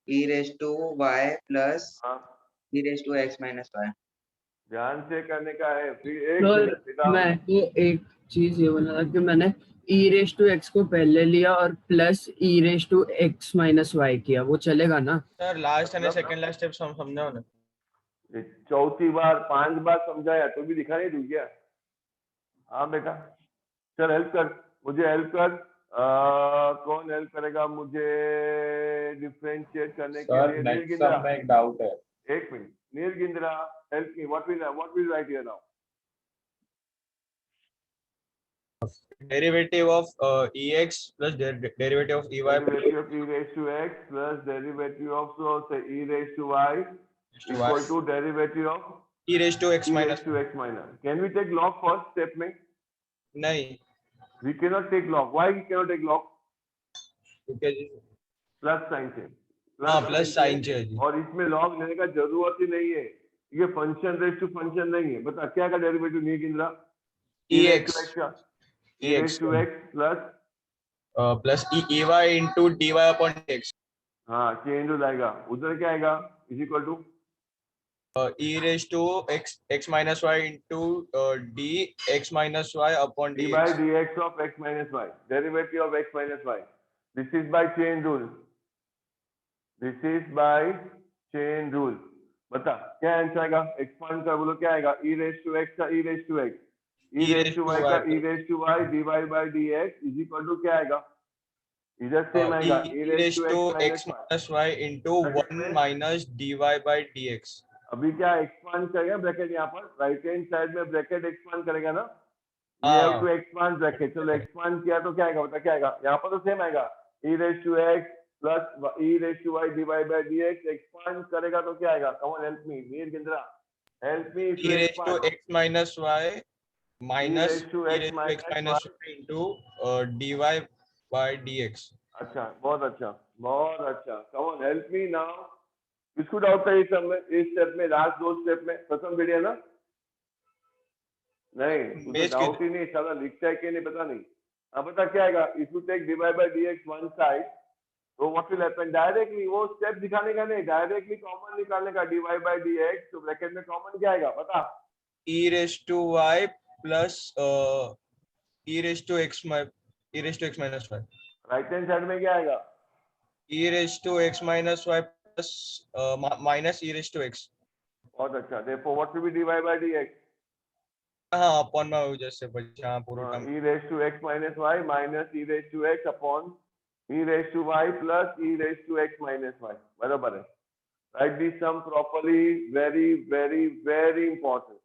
e raised to y plus e raised to x minus y. ध्यान से करने का है। फिर एक सर मैं तो एक चीज ये बोलना था कि मैंने e रेस टू x को पहले लिया और plus e raise to x minus y किया, वो चलेगा ना? सर लास्ट અને સેકન્ડ લાસ્ટ સ્ટેપ સમજાવો ને। चौथी बार 5 बार समझाया तो भी दिखा नहीं दूं क्या? हाँ बेटा चल हेल्प कर, मुझे हेल्प कर। कौन हेल्प करेगा मुझे डिफरेंशिएट करने के लिए? नेक्स्ट सम में एक डाउट है। एक minute Neel Gindra help me, what will write here now? derivative of ex plus derivative of ey derivative of e raised to x plus derivative of so say e raised to y equal to derivative of e raised to x minus minus. Can we take log first step में? नहीं, we cannot take log. Why we cannot take log? because plus sign से, हाँ प्लस साइन से और इसमें लॉग लेने का जरूरत ही नहीं है, ये फंक्शन रेस टू फंक्शन नहीं है। बता क्या का डेरिवेटिव नहीं गिंद्रा? ex to x plus ey into dy upon dx। हाँ चेंज हो जाएगा, उधर क्या आएगा? Is equal to e raised to x minus y into dx minus y upon d by dx of x minus y, derivative of x minus y. This is by chain rule. This is by chain rule. बता क्या आंसर आएगा? एक्सपांड कर बोलो क्या आएगा? e raised to x का e raised to x, e raised to y का e raised to y dy by dx is equal to क्या आएगा? इधर सेम आएगा e raised to x minus y into 1 minus dy by dx। अभी क्या एक्सपांड करेगा ब्रैकेट यहाँ पर राइट हैंड साइड में ब्रैकेट एक्सपांड करेगा ना? we have to expand bracket. चलो एक्सपांड किया तो क्या आएगा? बता क्या आएगा? यहाँ पर तो सेम आएगा e raised to x plus e raised to y dy by dx। Expand करेगा तो क्या आएगा? come on help me नीर गिंद्रा, help me। e raised to x minus y minus e raised to x minus y into dy by dx। अच्छा बहुत अच्छा बहुत अच्छा। come on help me now। किसको डाउट था इस सब में, इस स्टेप में, लास्ट दो स्टेप में? प्रथम वीडियो ना? नहीं उसमें डाउट ही नहीं, साला लिखता है कि नहीं पता नहीं। अब बता क्या आएगा? If you take dy by dx one side तो व्हाट विल हैपन? डायरेक्टली वो स्टेप दिखाने का नहीं, डायरेक्टली कॉमन निकालने का dy by dx। तो ब्रैकेट में कॉमन क्या आएगा बता? e raised to y plus e raised to x minus y। Right hand side में क्या आएगा? e raised to x minus y plus minus e raised to x। बहुत अच्छा। therefore what will be dy by dx? हाँ अपॉन में हो जैसे हाँ पूरा e raised to x minus y minus e raised to x upon e raised to y plus e raised to x minus y। बराबर है। write this sum properly, very very very important।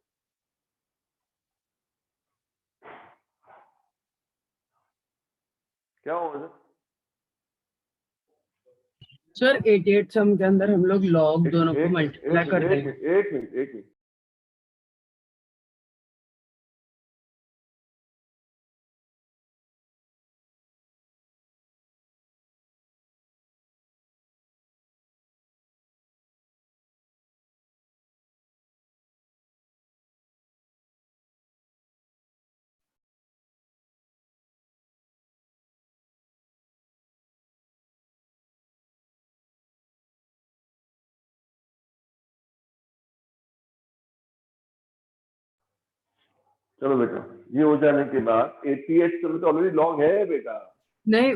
क्या होगा सर 88 सम के अंदर हम लोग लॉग दोनों को मल्टीप्लाई कर देंगे। एक मिनट चलो बेटा, ये हो जाने के बाद 88 तो ऑलरेडी लॉग है बेटा। नहीं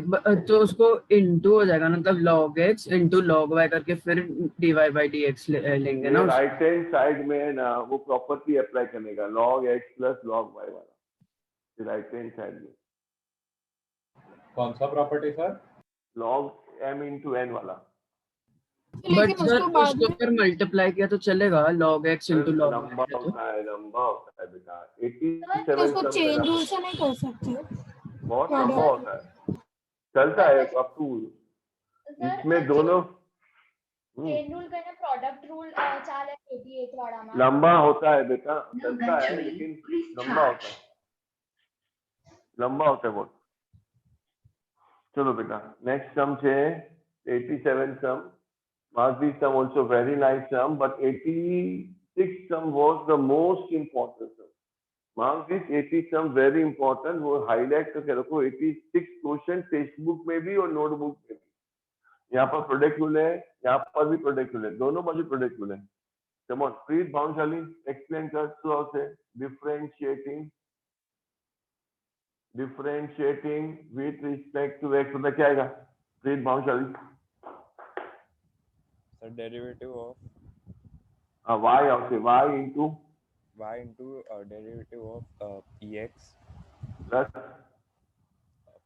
तो उसको इंटू हो जाएगा ना, मतलब log x into log y करके फिर dy by dx लेंगे ना। राइट हैंड साइड में है ना वो प्रॉपर्टी अप्लाई करने का, log x plus log y वाला राइट हैंड साइड में। कौन सा property sir? log m into n वाला। बट सर उसको फिर मल्टीप्लाई किया तो चलेगा, log x into log y लंबा है तो। होता है बेटा। तो 87 उसको चेन रूल से नहीं कर सकते? बहुत लंबा होता है, चलता है अप टू इसमें दोनों चेन रूल का ना प्रोडक्ट रूल चाल है 88 वाला में लंबा होता है बेटा, चलता है लेकिन लंबा होता है, लंबा होता है बहुत। चलो बेटा नेक्स्ट सम છે 87 sum. Must be sum also very nice sum, but 86 sum was the most important sum. Mark this 80 sum very important, वो highlight करके रखो। 86 क्वेश्चन टेक्स्ट बुक में भी और नोटबुक में भी। यहाँ पर प्रोडक्ट रूल है, यहाँ पर भी प्रोडक्ट रूल है, दोनों बाजू प्रोडक्ट रूल है। Come on, Preet Bhanushali explain कर थोड़ा से differentiating with respect to x होता क्या आएगा Preet Bhanushali? Sir derivative of y out y into derivative of ex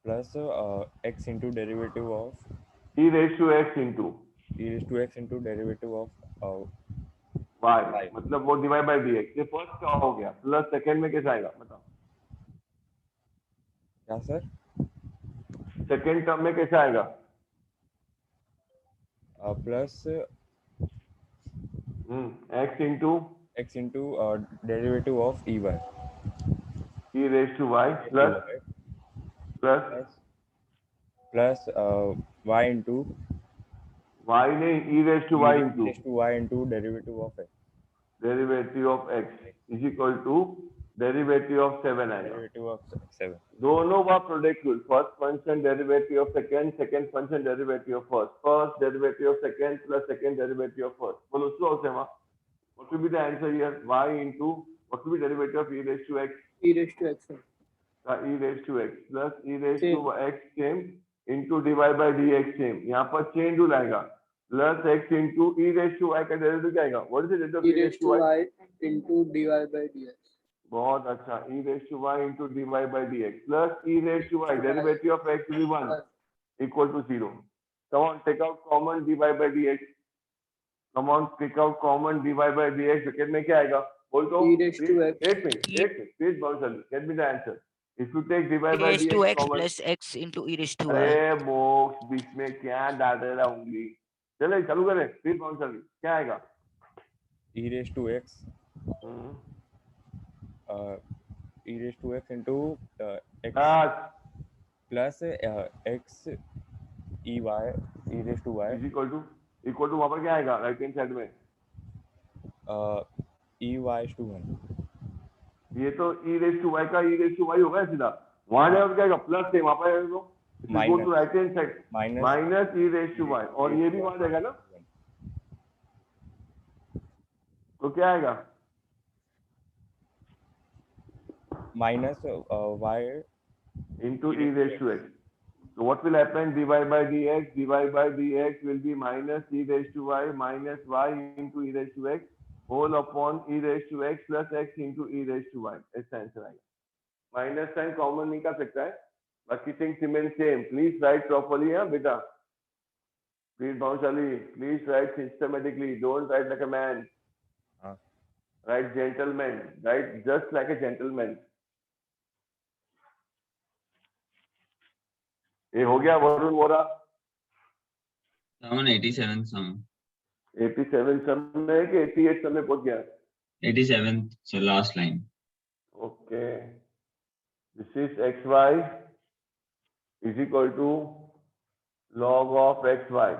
plus x into derivative of e raised to x into derivative of y, मतलब वो डिवाइड बाय dx। ये फर्स्ट का हो गया, प्लस सेकंड में कैसा आएगा बताओ? क्या सर? सेकंड टर्म में कैसा आएगा? Plus x into derivative of e raised to y plus y into y नहीं e raised to y into derivative of x is equal to derivative of 7 आएगा। डेरिवेटिव ऑफ 7 दोनों का product rule, first function derivative of second, second function derivative of first, first derivative of second plus second derivative of first. बोलो सो से वहां what will be the answer here? y into what will be derivative of e raised to x? e raised to x e raised to x plus e raised to x same into dy by dx same। यहाँ पर चेन रूल आएगा, plus x into e raised to y का डेरिवेटिव क्या आएगा? What is the derivative of e raised to y into dy by dx। बहुत अच्छा, e raised to y into dy by dx plus e raised to y derivative of x will be 1 equal to 0। Come on, take out common dy by dx। Come on, take out common dy by dx। Bracket में क्या आएगा? बोल तो। e raised to x। एक मिनट प्लीज बहुत जल्दी, get me the answer। If you take dy by e raised to dx x common, plus x into e raised to y। अरे बॉक्स बीच में क्या डाल रहा उंगली? चलो चालू करें, प्लीज बहुत जल्दी, क्या आएगा? e raised to x e raised to x into x plus x e y e raised to y is equal to वहां पर क्या आएगा राइट हैंड साइड में? e y is to 1। ये तो e raised to y का e raised to y होगा सीधा, वहां जाएगा क्या आएगा? प्लस है वहां पर आएगा तो go to right hand side minus e raised to y, और ये भी वहां जाएगा ना, तो क्या आएगा? minus y into e raised to x। So what will happen? dy by dx will be minus e raised to y minus y into e raised to x whole upon e raised to x plus x into e raised to y। ऐसा आंसर आएगा। माइनस साइन कॉमन निकाल सकता है, बाकी things remain same. Please right properly है बेटा, please Bhanushali please right systematically, don't write like a man, right gentleman, right just like a gentleman. ये हो गया वरुण वोरा? 87 सम 87 सम में कि 88 सम में पहुंच गया? 87 so last line। Okay, this is xy is equal to log of xy।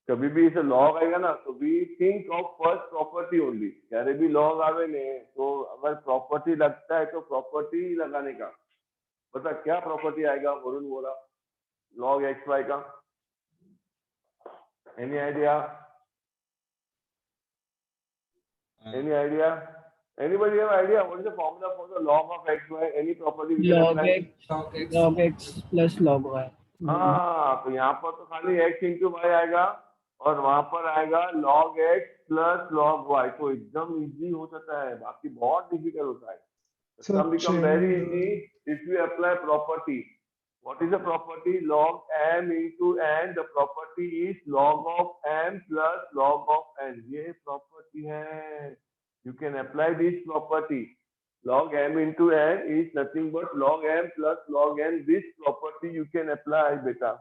कभी भी इसे लॉग आएगा ना तो we think of first property only. यारे भी लॉग आवे ने तो अगर प्रॉपर्टी लगता है तो प्रॉपर्टी लगाने का, बता क्या प्रॉपर्टी आएगा वरुण बोला log xy का? Any idea? Any idea? Anybody have idea what is the formula for the log of xy? Any property we can log apply? x log x plus log y. हाँ, तो यहाँ पर तो खाली x into y आएगा और वहां पर आएगा log x plus log y, तो एकदम इजी हो जाता है, बाकी बहुत डिफिकल्ट होता है. Some become very easy if you apply property. What is the property? Log m into n. The property is log of m plus log of n. ये property है. You can apply this property. Log m into n is nothing but log m plus log n. This property you can apply, beta.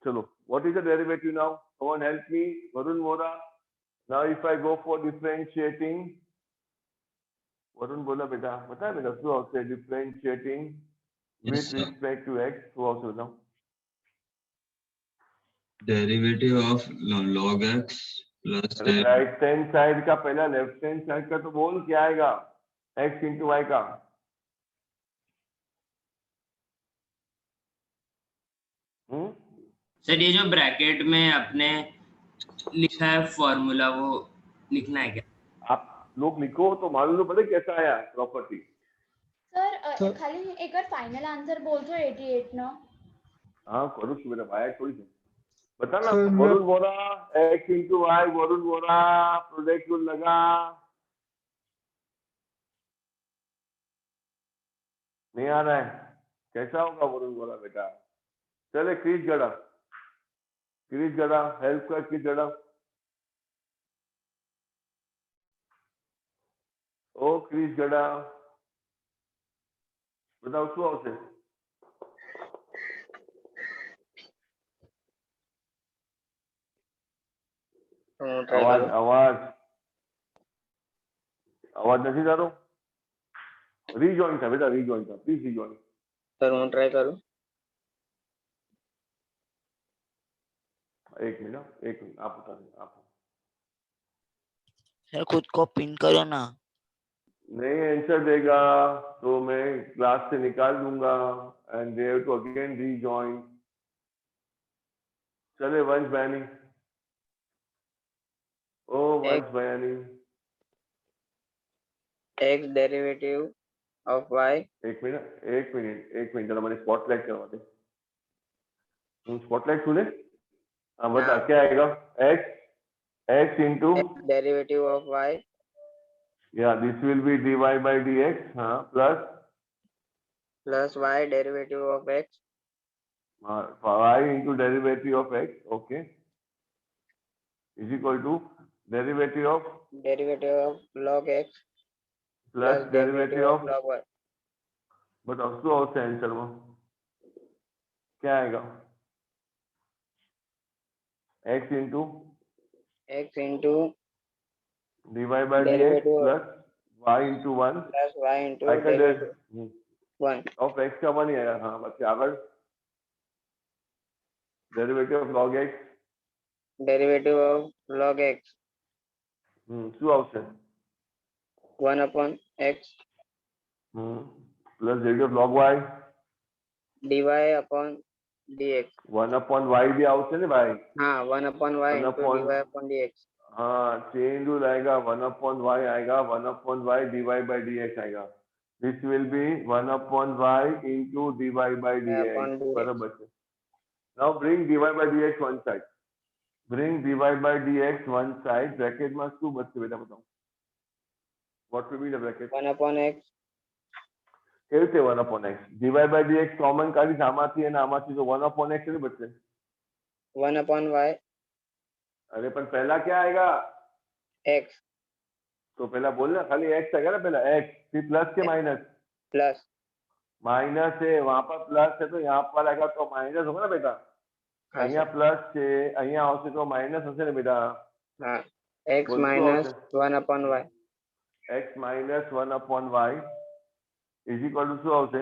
Chalo. What is the derivative now? Someone help me. Varun Vora. Now if I go for differentiating. Varun बोला बेटा, बता बेटा, so also differentiating with respect to x, so also now. Derivative of log x plus right hand side का पहला लेफ्ट हैंड साइड का तो बोल क्या आएगा? x into y का. सर ये जो ब्रैकेट में आपने लिखा है फॉर्मूला वो लिखना है क्या? आप लोग लिखो तो मालूम तो पड़े कैसा आया प्रॉपर्टी. सर खाली एक बार फाइनल आंसर बोल दो 88 ना. हाँ करूँ कि मेरा भाई थोड़ी सी बता ना. वरुण बोला x into y. वरुण बोला प्रोडक्ट रूल लगा. नहीं आ रहा है, कैसा होगा वरुण बोला बेटा? चले क्रिश गड़ा हेल्प कर. क्रिश गड़ा ओ क्रिश गड़ा बताओ શું આવશે? आवाज નથી તારો. રીજોઈન था बेटा, રીજોઈन था. प्लीज રીજોઈन. सर હું ટ્રાય કરું. एक मिनट आप बता दें. आप सर खुद को पिन करो ना. नहीं आंसर देगा तो मैं क्लास से निकाल दूंगा and they have to again rejoin. चले वंश बयानी. ओ वंश बयानी. x derivative of y. एक मिनट जरा मैंने स्पॉटलाइट करवा दे. स्पॉटलाइट खुले. हाँ बता क्या आएगा? x into derivative of y. Yeah, this will be dy by dx. हाँ plus y derivative of x. Y into derivative of x. Okay. Is equal to derivative of log x plus derivative of log y. But also answer में क्या आएगा? x into dy by dx plus y into 1 of x का 1 ही आया. हाँ बच्चे आगे derivative of log x. Derivative of log x. શું આવશે? 1 upon x plus derivative of log y. dy upon dx. 1 upon y भी આવશે ને ભાઈ? हाँ 1 upon y into dy upon dx. हाँ चेन रूल आएगा. 1 upon y आएगा. 1 upon y dy by dx आएगा. This will be 1 upon y into dy by dx. बराबर है. Now bring dy by dx one side. Bring dy by dx one side. Bracket में શું બચશે બેટા बताओ? What will be the bracket? 1 upon x. કેવી રીતે 1 upon x? dy by dx common કાઢી આમાંથી અને આમાંથી તો 1 upon x नहीं बचશે. 1 upon y. अरे पर पहला क्या आएगा? x. तो पहला बोलना खाली x आएगा ना पहला x. फिर प्लस के माइनस? प्लस. माइनस है वहां पर प्लस है तो यहाँ पर आएगा तो माइनस होगा ना बेटा. અહીંયા પ્લસ છે અહીંયા આવશે તો માઇનસ હશે ને બેટા. हाँ x minus 1 upon y. x minus 1 upon y is equal to શું આવશે?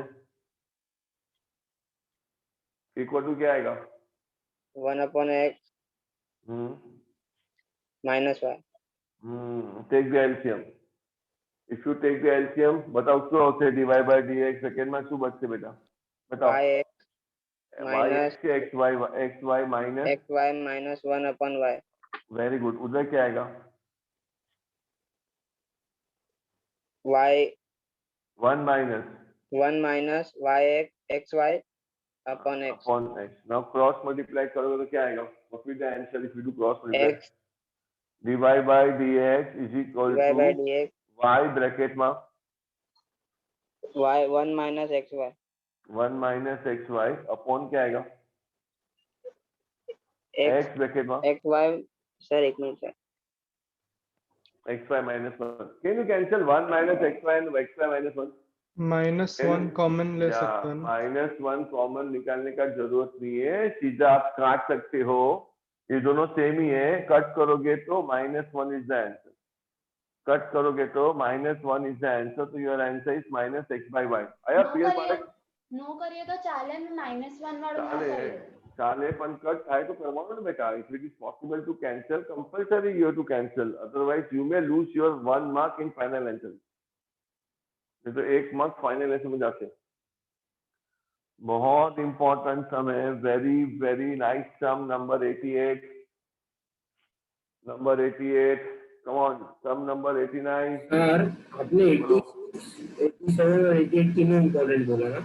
इक्वल टू क्या आएगा? 1 upon x minus y. Take the LCM. If you take the LCM, बताओ શું આવશે? dy by dx सेकंड में શું બચશે બેટા? बताओ. yx minus xy minus xy minus 1 upon y. Very good. उधर क्या आएगा? 1 minus y xy upon x. Now cross multiply करोगे तो क्या आएगा? What will be the answer if you do cross multiply? X dy by dx is equal dy to by dx y bracket में y 1 minus xy 1 minus xy upon क्या आएगा? x bracket में xy सर एक minute sir xy minus 1. Can you cancel 1 minus xy and xy minus 1? -1 common ले सकते हैं ना? -1 कॉमन निकालने का जरूरत नहीं है, सीधा आप काट सकते हो, ये दोनों सेम ही है, कट करोगे तो -1 इज द आंसर, कट करोगे तो -1 इज द आंसर, तो योर आंसर इज -x/y. आया पीएल पारेख? नो करिए तो चाले में -1 वाળું ના કરીએ चाले पण कट થાય તો કરવાનું ને બેટા. if it is possible to cancel, compulsory you have to cancel, otherwise you may lose your 1 mark in final answer. तो 1 मार्क फाइनल ऐसे में जाते. बहुत इंपॉर्टेंट सम है, very very nice sum, number 88, number 88, come on, sum number 89. Sir आपने 87 और 88 तीनों इंपॉर्टेंट बोला ना?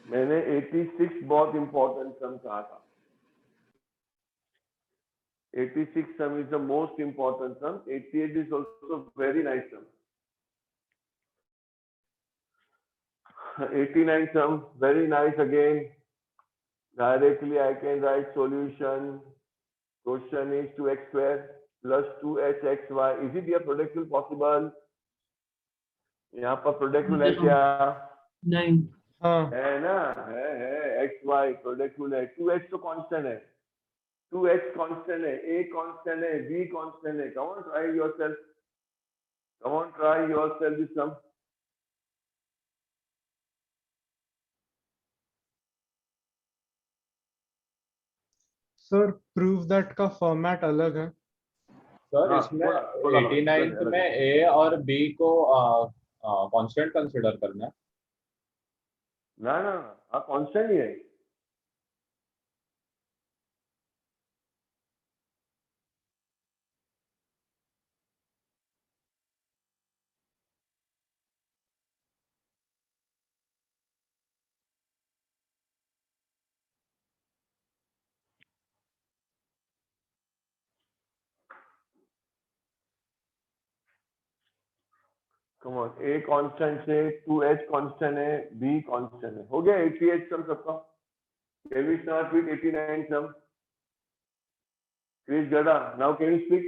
मैंने 86 बहुत इंपॉर्टेंट सम कहा था. 86 sum is the most important sum. 88 is also very nice sum. 89 sum, very nice again. Directly I can write solution. Question is 2x square plus 2hxy. Is it here product rule possible? यहाँ पर product rule है क्या? नहीं. हाँ. है ना? है xy product rule है. 2h तो constant है. 2h constant है. A constant है. B constant है. Come on, try yourself. Come on, try yourself this sum. Sir prove that का फॉर्मेट अलग है. सर इसमें 89 में ए और बी को कांस्टेंट कंसीडर करना है. ना ना हाँ कांस्टेंट ही है. Come on, A कांस्टेंट से 2h कांस्टेंट है, B कांस्टेंट है. हो गया 88 सम सबका. Can we start with 89 sum? Chris Gada, now can you speak?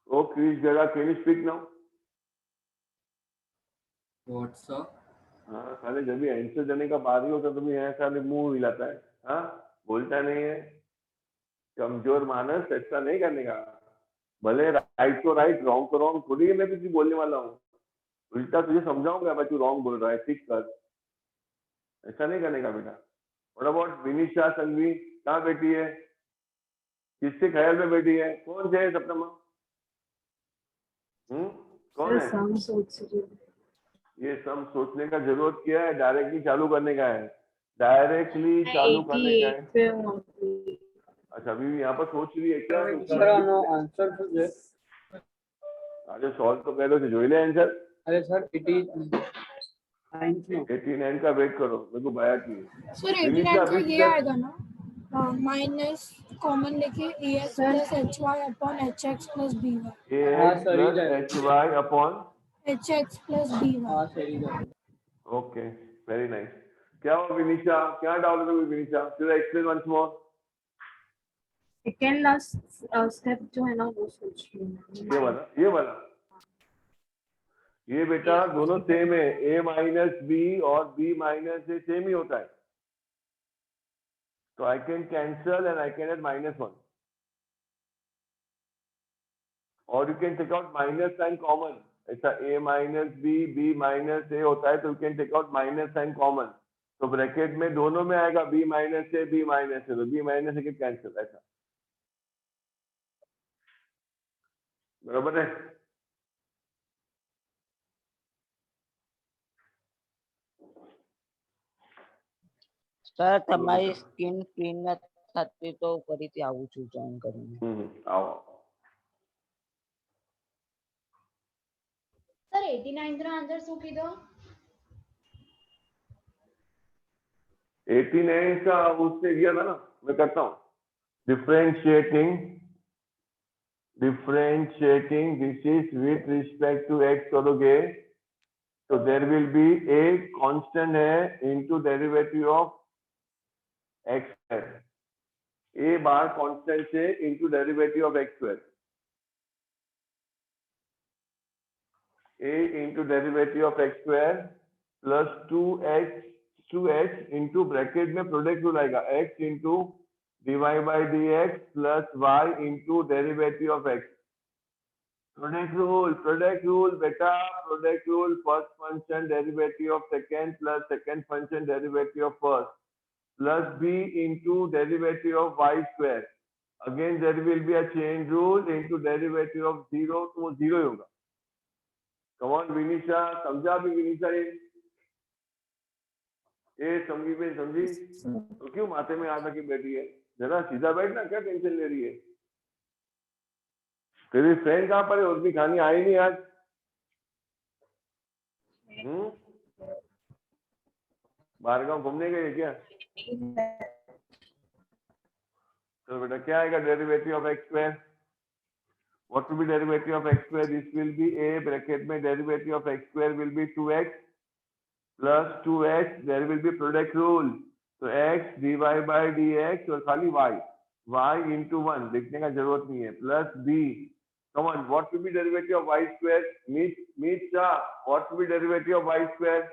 Oh, Chris Gada, can you speak now? What's up? हाँ साले जब भी आंसर देने का बारी होता तो भी यहाँ साले मुंह हिलाता है. हाँ बोलता नहीं है. कमजोर मानस ऐसा नहीं करने का. भले राइट तो राइट, रॉन्ग तो रॉन्ग, थोड़ी मैं कुछ बोलने वाला हूँ. उल्टा तुझे समझाऊंगा भाई तू रॉन्ग बोल रहा है, ठीक कर. ऐसा नहीं करने का बेटा. व्हाट अबाउट विनीशा संघवी, कहाँ बैठी है? किसके ख्याल में बैठी है? कौन से है सपना माँ? कौन है? सम सोच रही हूँ. ये सम सोचने का जरूरत क्या है? डायरेक्टली चालू करने का है. डायरेक्टली चालू करने का है. अच्छा अभी यहाँ पर सोच रही है क्या? आंसर अरे सॉल्व तो कर लो, जो ले आंसर. अरे सर 89 का वेट करो, मेरे को बाया की. सर 89 का ये आएगा ना, माइनस कॉमन लेके ax plus hy upon hx plus by. hy upon hx plus by. Okay very nice. क्या हुआ विनीशा? क्या डाउट है विनीशा? फिर explain once more. Second last step जो है ना वो सोच रही हूँ. ये वाला ये बेटा दोनों सेम है. a माइनस बी और b माइनस ए सेम ही होता है. तो I can cancel and I can add -1 और you can take out minus sign common. ऐसा a minus b, b minus a होता है तो you can take out minus sign common. तो ब्रैकेट में दोनों में आएगा b minus a, b minus a, तो b माइनस ए के कैंसिल. ऐसा बराबर है. સર તમારી સ્ક્રીન ક્લીન થતી તો ફરીથી આવું છું જોઈન કરીને. આવો. सर 89 નો આન્સર શું કીધો? 89 का उससे किया था ना, मैं करता हूँ differentiating this is with respect to x करोगे तो there will be a constant है into derivative of x square, a bar constant से into derivative of x square, a into derivative of x square plus 2h into bracket में प्रोडक्ट रूल आएगा x into dy by dx plus y into derivative of x. Product rule बेटा, product rule first function derivative of second plus second function derivative of first plus b into derivative of y square. Again there will be a chain rule into derivative of 0, तो वो 0 ही होगा. Come on विनीशा, समझा भी विनीशा ये समझी पे समझी तो क्यों माथे में आधा की बैठी है? जरा सीधा बैठ ना, क्या टेंशन ले रही है? तेरी फ्रेंड कहाँ पर है? और भी खानी आई नहीं आज? बाहर गाँव घूमने गए क्या? तो बेटा क्या आएगा derivative of x square? What will be derivative of x square? This will be a bracket में derivative of x square will be 2x plus 2h. There will be product rule. So x dy by dx और खाली y into 1 लिखने का जरूरत नहीं है plus b. Come on, what will be derivative of y square? Meet sir, what will be derivative of y square?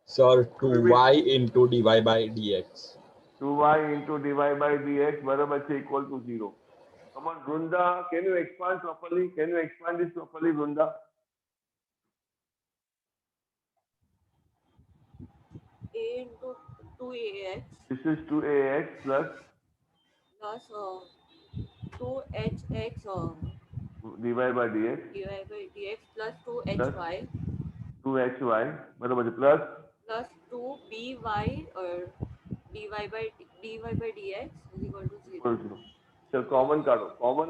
Sir, 2y into dy by dx. 2y into dy by dx बराबर से equal to 0. Come on, Vrunda, can you expand properly? Can you expand this properly, Vrunda? A into 2ax. This is 2ax plus 2hx dy by dx plus 2hy 2hy बराबर से plus 2by और dy by dx is equal to 0. चल कॉमन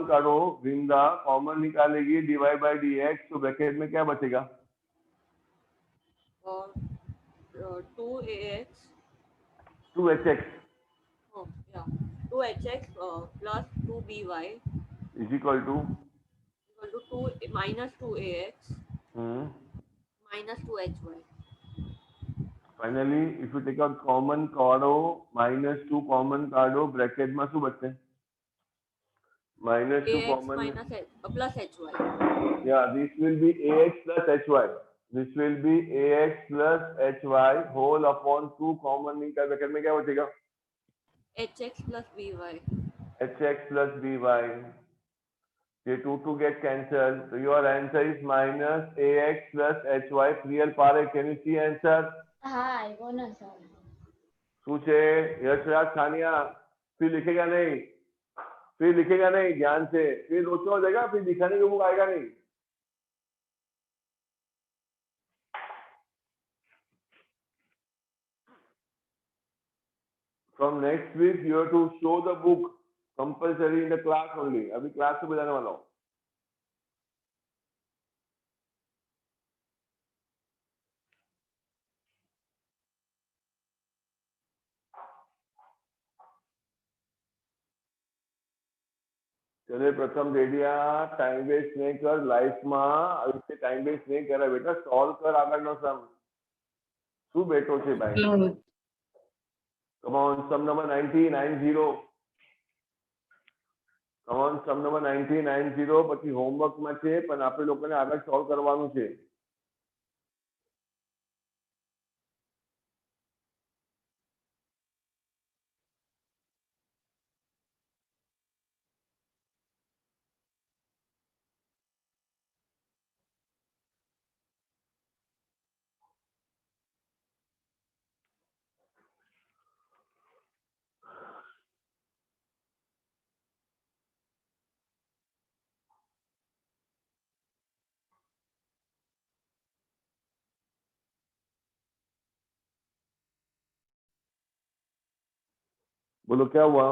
काटो वृंदा, कॉमन निकालेगी dy by dx तो ब्रैकेट में क्या बचेगा? और 2hx plus 2by is equal to 2 minus 2ax minus 2hy. Finally, if you take out common काढो minus 2 common काढो ब्रैकेट में શું બચશે? minus 2 common plus hy. Yeah, this will be ax plus hy. This will be ax plus hy whole upon 2 common निकाल ब्रैकेट में क्या बचेगा? hx plus by. hx plus by. ये 2 get cancelled. So your answer is minus ax plus hy. Real Parekh, can you see answer? हाँ आएगा ना सर. सूचे यशराज खानिया फिर लिखेगा नहीं, ध्यान से, फिर रोचो हो जाएगा, फिर दिखाने के बुक आएगा नहीं. From next week you have to show the book compulsory in the class only. अभी क्लास से बजाने वाला हूँ. चले प्रथम रेडिया टाइम वेस्ट नहीं कर लाइफ में, इससे टाइम वेस्ट नहीं करा बेटा, सॉल्व कर આગળનો સમ. શું બેઠો છે ભાઈ? Come on, sum number 90. Come on, sum number 90 પછી હોમવર્ક માં છે પણ આપણે લોકોને આગળ સોલ્વ કરવાનું છે. बोलो क्या हुआ?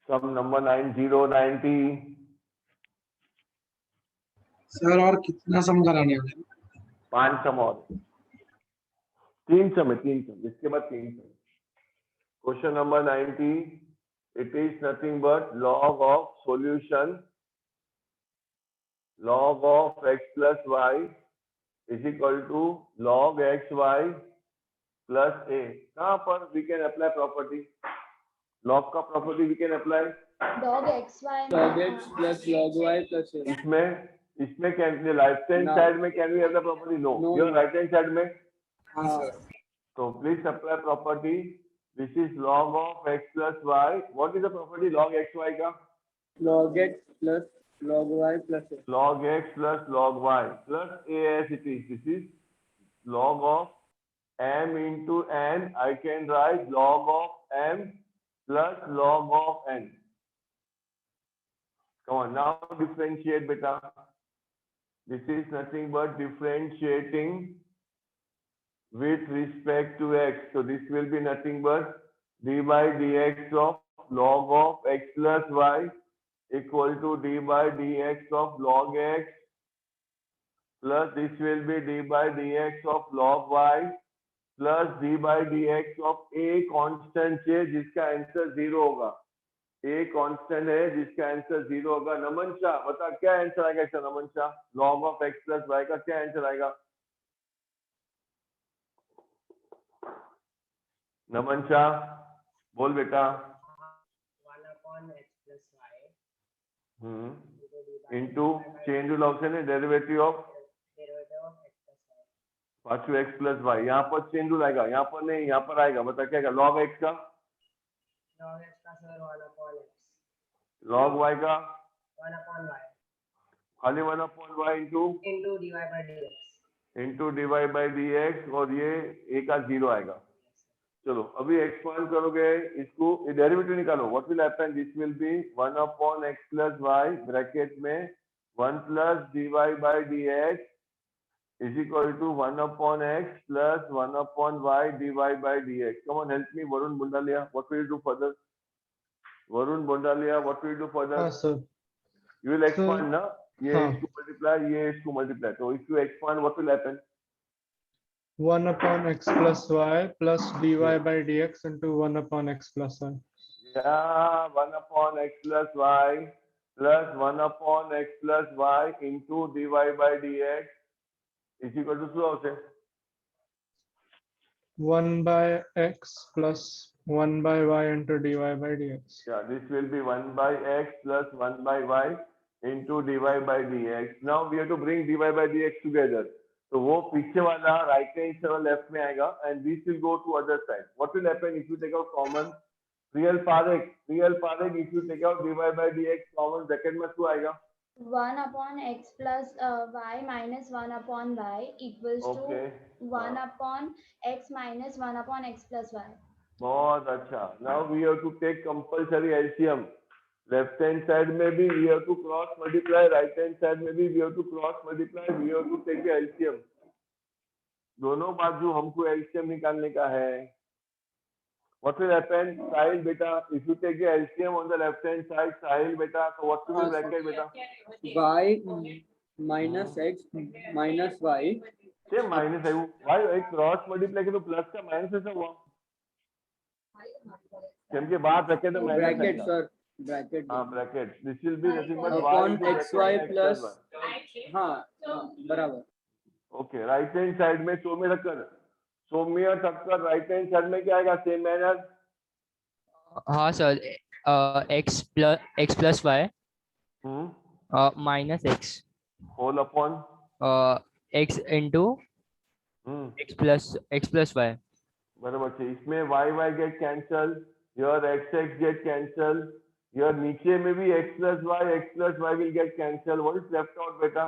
सम नंबर 90 सर और कितना सम कराने हैं? 5 सम और 3 सम है, 3 सम, इसके बाद 3 sum. Question number 90, it is nothing but log of solution log of x plus y is equal to log xy plus a। कहाँ पर we can apply property? log का property we can apply log xy log x plus log y plus a। इसमें can right hand side में can we apply property? No, your right hand side में। हाँ sir. So please apply property. This is log of x plus y. What is the property log xy का? log x plus log y plus a। Log x plus log y plus a as it is. This is log of m into n. I can write log of m plus log of n. Come on, now differentiate beta. This is nothing but differentiating with respect to x. So this will be nothing but d by dx of log of x plus y equal to d by dx of log x plus this will be d by dx of log y plus d by dx of a constant है जिसका आंसर 0 होगा। a constant है जिसका आंसर 0 होगा। नमन शाह बता क्या आंसर आएगा इसका? नमन Shah log of x plus y का क्या आंसर आएगा? नमन शाह बोल बेटा। 1/x plus y into chain rule option है डेरिवेटिव ऑफ पांचू x प्लस y। यहाँ पर चेंज रूल आएगा, यहाँ पर नहीं, यहाँ पर आएगा। बता क्या log x का log x का सर 1/x log y का 1/y खाली 1/y into dy by dx into dy by dx और ये a का 0 आएगा। चलो अभी एक्सपांड करोगे इसको, डेरिवेटिव निकालो। What will happen? This will B 1/x plus y bracket में 1 plus dy by dx is equal to 1/x plus 1/y dy by dx. Come on, help me, Varun Bundalia. What will you do further? Varun Bundalia, what will you do further? sir. You will expand, na? ये हाँ. is to multiply, ये is to multiply. So if you expand, what will happen? 1/x plus y plus dy by dx into 1/x plus y. Yeah, 1/x plus y plus 1/x plus y into dy by dx is equal to શું આવશે? 1 by x plus 1 by y into dy by dx. Yeah, this will be 1 by x plus 1 by y into dy by dx. Now we have to bring dy by dx together. तो वो पीछे वाला राइट हैंड से लेफ्ट में आएगा and this will go to other side. What will happen if you take out common? Real Parekh if you take out dy by dx common bracket में શું आएगा? 1/x plus y minus 1/y equals to 1/x minus 1/x plus y. बहुत अच्छा। Now we have to take compulsory LCM. Left hand side में भी we have to cross multiply, right hand side में भी we have to cross multiply, we have to take the LCM. दोनों बाजू हमको LCM निकालने का है। What will happen? Sahil beta, if you take the LCM on the left hand side, Sahil beta, so what will be bracket beta? y minus x minus y से माइनस है, y एक क्रॉस मल्टीप्लाई के तो प्लस का माइनस ऐसा हुआ क्योंकि बाहर ब्रैकेट में ब्रैकेट सर ब्रैकेट हाँ bracket this will be nothing but upon xy plus हाँ बराबर। ओके राइट हैंड साइड में सौम्य टक्कर राइट हैंड साइड में क्या आएगा? Same manner. हाँ sir x plus y minus x whole upon x into x plus y। बराबर है। इसमें y get cancel, your x get cancel, your नीचे में भी x plus y will get cancel. What is left out बेटा?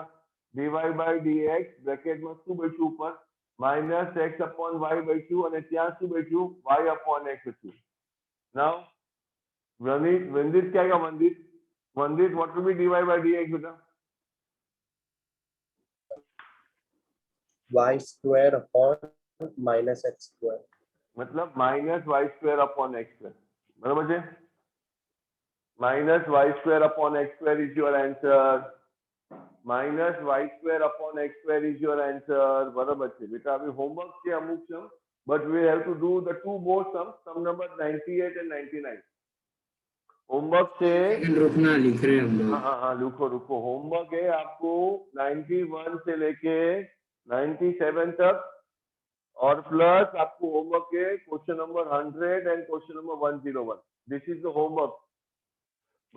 dy by dx ब्रैकेट में શું બચ્યું ઉપર minus x upon y બચ્યું અને ત્યાં શું બચ્યું y upon x બચ્યું. Now વંદિત क्या आएगा? वंदित what will be dy by dx बेटा? y square upon minus x square. मतलब minus y square upon x square. बराबर है? minus y square upon x square is your answer. Minus y square upon x square is your answer. बराबर છે बेटा. अभी होमवर्क છે अमुक सम, but we have to do the two more sums, sum number 98 and 99. Homework से रुकना लिख रहे हैं हम लोग. हाँ रुको. होमवर्क है आपको 91 से लेके 97 तक, और प्लस आपको होमवर्क है question number 100 and question number 101. This is the homework.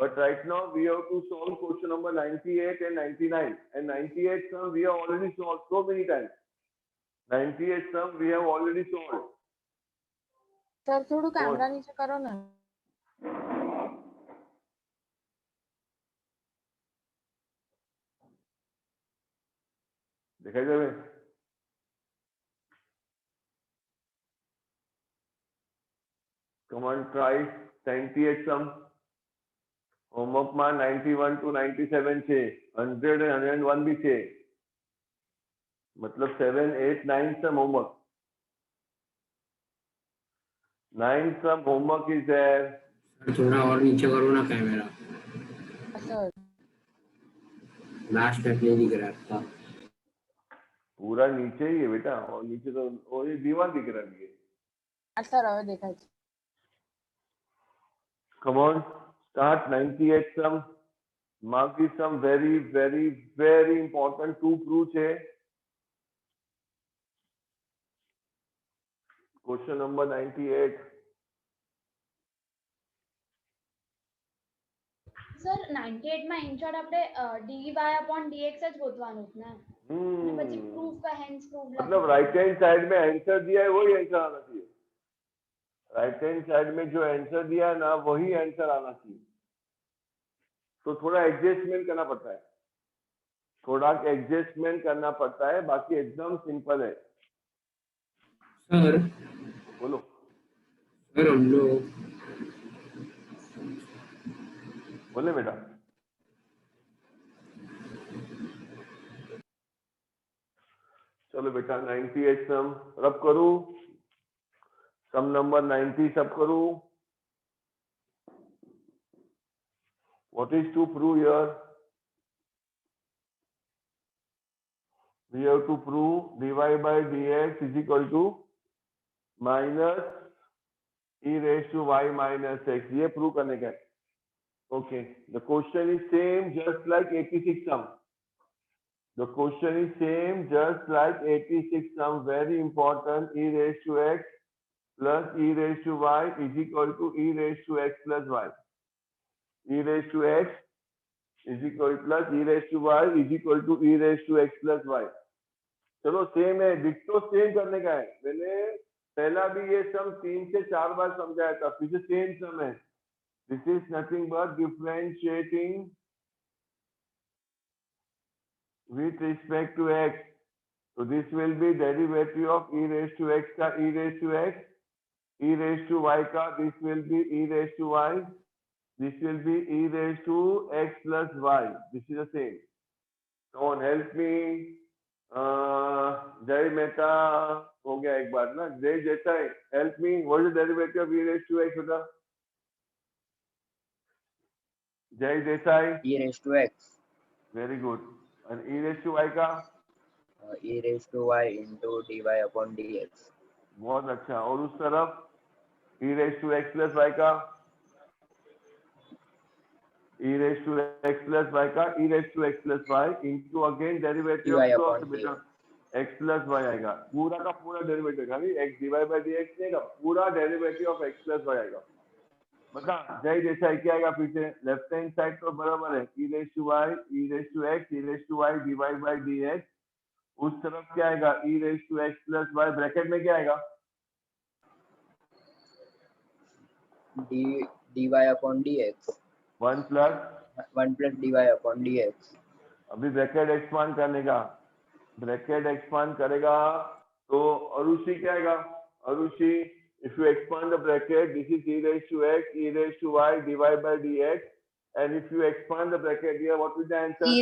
But right now we have to solve question number 98 and 99. And 98 sum we have already solved so many times. 98 sum we have already solved. Sir थोड़ું कैमरा नीचे करो ना. दिखाई दे. Come on, try 98 sum. હોમવર્કમાં 91 to 97 છે, 100 and 101 भी છે, मतलब 7, 8, 9 some homework. 9 some homework is there. थोड़ा और नीचे करो ना कैमरा. सर लास्ट तक नहीं दिख रहा था. पूरा नीचे ही है बेटा, और नीचे तो और ये दीवार दिख रही है. सर હવે દેખાય છે. Come on. Start 98 sum. Mark this sum very, very, very important to prove है. Question number 98. સર 98 માં ઇનશોર્ટ આપણે dy upon dx જ ગોતવાનું છે ને, અને પછી પ્રૂફ का हेंस प्रूफ मतलब राइट हैंड साइड में आंसर दिया है वही आंसर आना चाहिए. राइट हैंड साइड में जो आंसर दिया है ना वही आंसर आना चाहिए. तो थोड़ा एडजस्टमेंट करना पड़ता है, बाकी एकदम सिंपल है. सर बोलो. सर हम लोग बोले बेटा. चलो बेटा 98 सम रब करूं, सम नंबर 90 सब करूं. What is to prove here? We have to prove dy by dx is equal to minus e raised to y minus x. ये prove करने का है. Okay. The question is same just like 86 sum. The question is same just like 86 sum. Very important. E raised to x plus e raised to y is equal to e raised to x plus y. E raised to x is equal plus e raised to y is equal to e raised to x plus y. चलो सेम है, डिक्टो सेम करने का है. मैंने पहला भी ये सम 3 से 4 बार समझाया था, फिर से सेम सम है. This is nothing but differentiating with respect to x. So this will be derivative of e raised to x का e raised to x, e raised to y का this will be e raised to y, this will be e raised to x plus y. This is the same. Come on, help me. जय मेहता हो गया एक बार ना. जय Desai, help me. What is the derivative of e raised to x बेटा? जय Desai. e raised to x. Very good. And e raised to y का? e raised to y into dy upon dx. बहुत अच्छा. और उस तरफ e raised to x plus y का? e raised to x plus y का e raised to x plus y into again derivative of बेटा x plus y आएगा. पूरा का पूरा डेरिवेटिव खाली x dy by dx नहीं का पूरा derivative of x plus y आएगा. बता जय जैसा क्या आएगा फिर से. लेफ्ट हैंड साइड तो बराबर है e raised to y, e raised to x, e raised to y dy by dx. उस तरफ क्या आएगा e raised to x plus y. Bracket में क्या आएगा? dy upon dx. 1 plus dy upon dx. अभी ब्रैकेट एक्सपांड करने का, ब्रैकेट एक्सपांड करेगा तो अरुषि क्या आएगा? Arushi, if you expand the bracket, this is e raised to x, e raised to y dy by dx, and if you expand the bracket here, what will the answer? e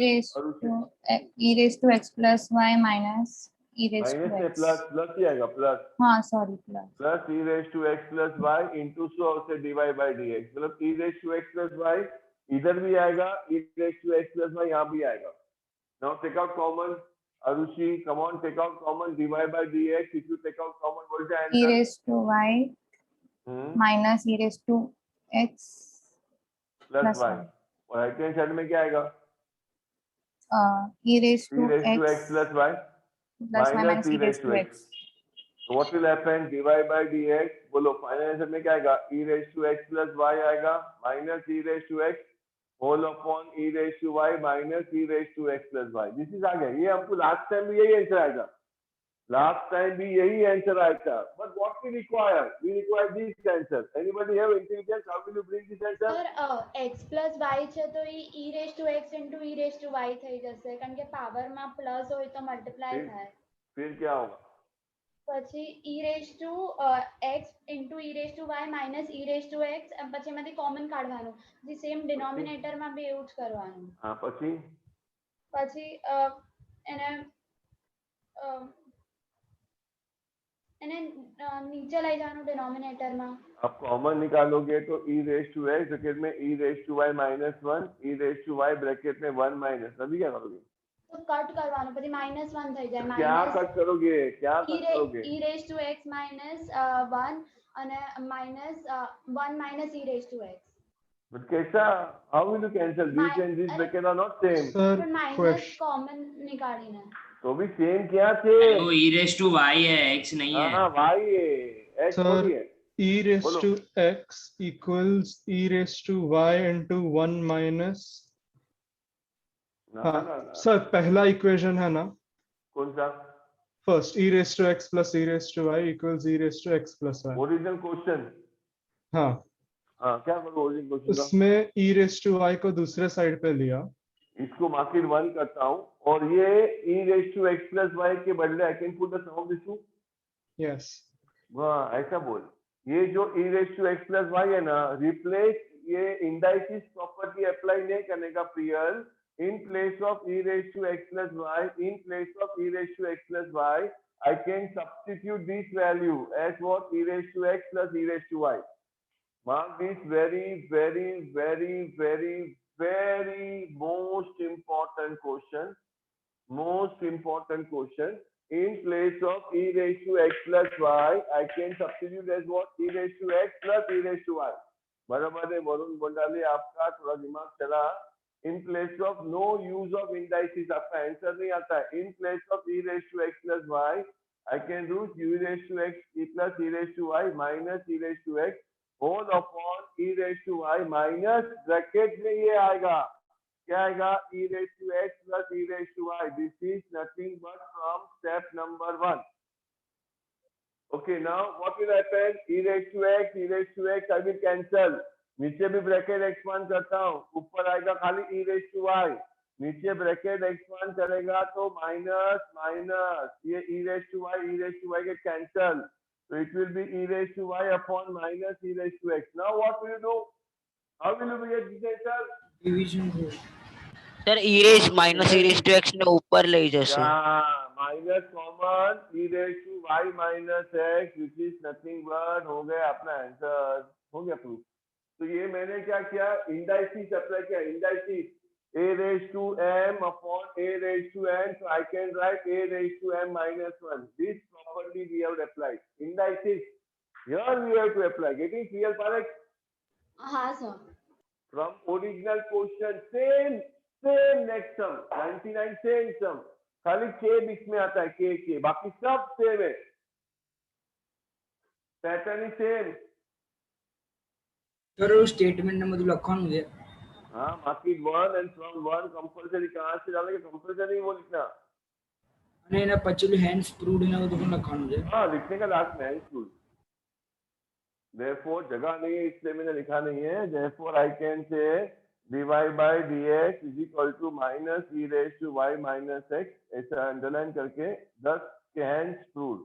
raised to x plus y minus e raised minus to से x. प्लस ही आएगा प्लस हाँ sorry plus. Plus e raised to x plus y into सो से dy by dx मतलब e raised to x plus y इधर भी आएगा e raised to x plus y यहाँ भी आएगा. Now take out common. Arushi, come on, take out common dy by dx. If you take out common, what is the answer? E raised to y minus e raised to x plus y. और राइट हैंड साइड में क्या आएगा? e raised to x plus y minus e raised to x. So what will happen? dy by dx. बोलो फाइनल आंसर में क्या आएगा? e raised to x plus y आएगा minus e raised to x whole upon e raised to y minus e raised to x plus y. This is आ गया. ये हमको लास्ट टाइम भी यही आंसर आएगा. Last time भी यही आंसर आया था. But what we require? We require this answer. Anybody have intelligence? How will you bring this answer? Sir x plus y છે તો e raised to x into e raised to y થઈ જશે કારણ કે પાવર માં પ્લસ હોય તો મલ્ટીપ્લાય થાય. फिर क्या होगा? પછી e raised to x into e raised to y minus e raised to x પછી એમાંથી કોમન કાઢવાનું. જે સેમ ડિનોમિનેટર માં બી એવું જ કરવાનું. હા પછી એને નીચે લઈ જવાનું ડિનોમિનેટર માં. आप कॉमन निकालोगे तो e raised to x bracket में e raised to y minus 1 e raised to y bracket में 1 माइनस. अभी क्या करोगे? તો કટ કરવાનું પછી -1 થઈ જાય. क्या कट करोगे? क्या कट करोगे? e raised to x minus 1 અને minus 1 minus e raised to x. But कैसा? How will you cancel? These and these bracket are not same. Sir, minus common निकालीને तो भी सेम क्या थे? वो e raised to y है, x नहीं है. हाँ y है, x थोड़ी है. e raised to x equals e raised to y into 1 minus. हाँ सर पहला इक्वेशन है ना? कौन सा? First e raised to x plus e raised to y equals e raised to x plus y. Original question. हाँ क्या करो ओरिजिनल क्वेश्चन? उसमें e raised to y को दूसरे साइड पे लिया. इसको मार्केट 1 करता हूँ और ये e raised to x plus y के बदले I can put the sum of these two. Yes. वाह ऐसा बोल. ये जो e raised to x plus y है ना, रिप्लेस ये इंडाइसिस प्रॉपर्टी अप्लाई नहीं करने का Priyal. In place of e raised to x plus y, in place of e raised to x plus y, I can substitute this value as what? E raised to x plus e raised to y. Mark this very, very, very, very, very most important question. Most important question. In place of e raised to x plus y, I can substitute as what? E raised to x plus e raised to y. बराबर है वरुण बंडाली, आपका थोड़ा दिमाग चला. In place of no use of indices, आपका आंसर नहीं आता है. In place of e raised to x plus y, I can do e raised to x plus e raised to y minus e raised to x whole upon e raised to y minus bracket में ये आएगा. क्या आएगा? e raised to x plus e raised to y. This is nothing but from step number 1. Okay, now what will happen? E raised to x, I will cancel. नीचे भी ब्रैकेट एक्सपांड करता हूँ, ऊपर आएगा खाली e raised to y. नीचे ब्रैकेट एक्सपांड करेगा तो माइनस माइनस ये e raised to y get cancel. So it will be e raised to y upon minus e raised to x. Now what will you do? How will you get this answer? Division rule. Sir e raised minus e raised to x ने ऊपर ले जैसे. Minus common e raised to y minus x which is nothing but हो गया अपना आंसर. हो गया प्रूफ. तो ये मैंने क्या किया? इंडाइसिस अप्लाई किया. Indices a raised to m upon a raised to n, so I can write a raised to m minus 1. This property we have applied. Indices here we have to apply. Getting clear, Paresh? हाँ sir. From original question same next sum 99 same sum. खाली k बीच में आता है k बाकी सब सेम है. पैटर्न ही सेम. सर स्टेटमेंट ने मतलब लखन है. हाँ मार्केट 1 and from 1 कंपलसरी कहाँ से डालेंगे? कंपलसरी वो लिखना. नहीं ना पचलू हैंड्स प्रूव्ड ना वो तो लखन है. हाँ लिखने का लास्ट में हैंड्स प्रूव्ड. Therefore जगह नहीं है इसलिए मैंने लिखा नहीं है. Therefore I can say dy by dx is equal to minus e raised to y minus x. ऐसा अंडरलाइन करके 10 के hands proved.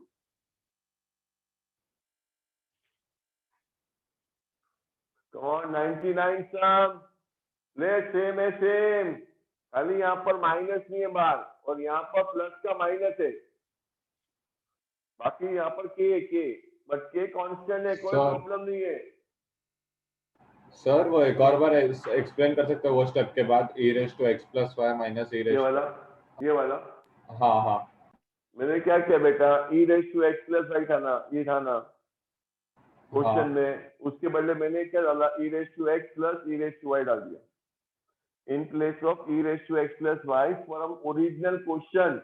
Come on 99 sum. ले सेम है सेम. खाली यहाँ पर माइनस नहीं है बाहर और यहाँ पर प्लस का माइनस है. बाकी यहाँ पर के बट के कांस्टेंट है, कोई प्रॉब्लम नहीं है। सर वो एक और बार एक्सप्लेन कर सकते हो वो स्टेप के बाद e raised to x plus y minus e raised ये वाला हाँ मैंने क्या किया बेटा, e raised to x plus y था ना, ये था ना क्वेश्चन में, उसके बदले मैंने क्या डाला, e raised to x plus e raised to y डाल दिया in place of e raised to x plus y from original question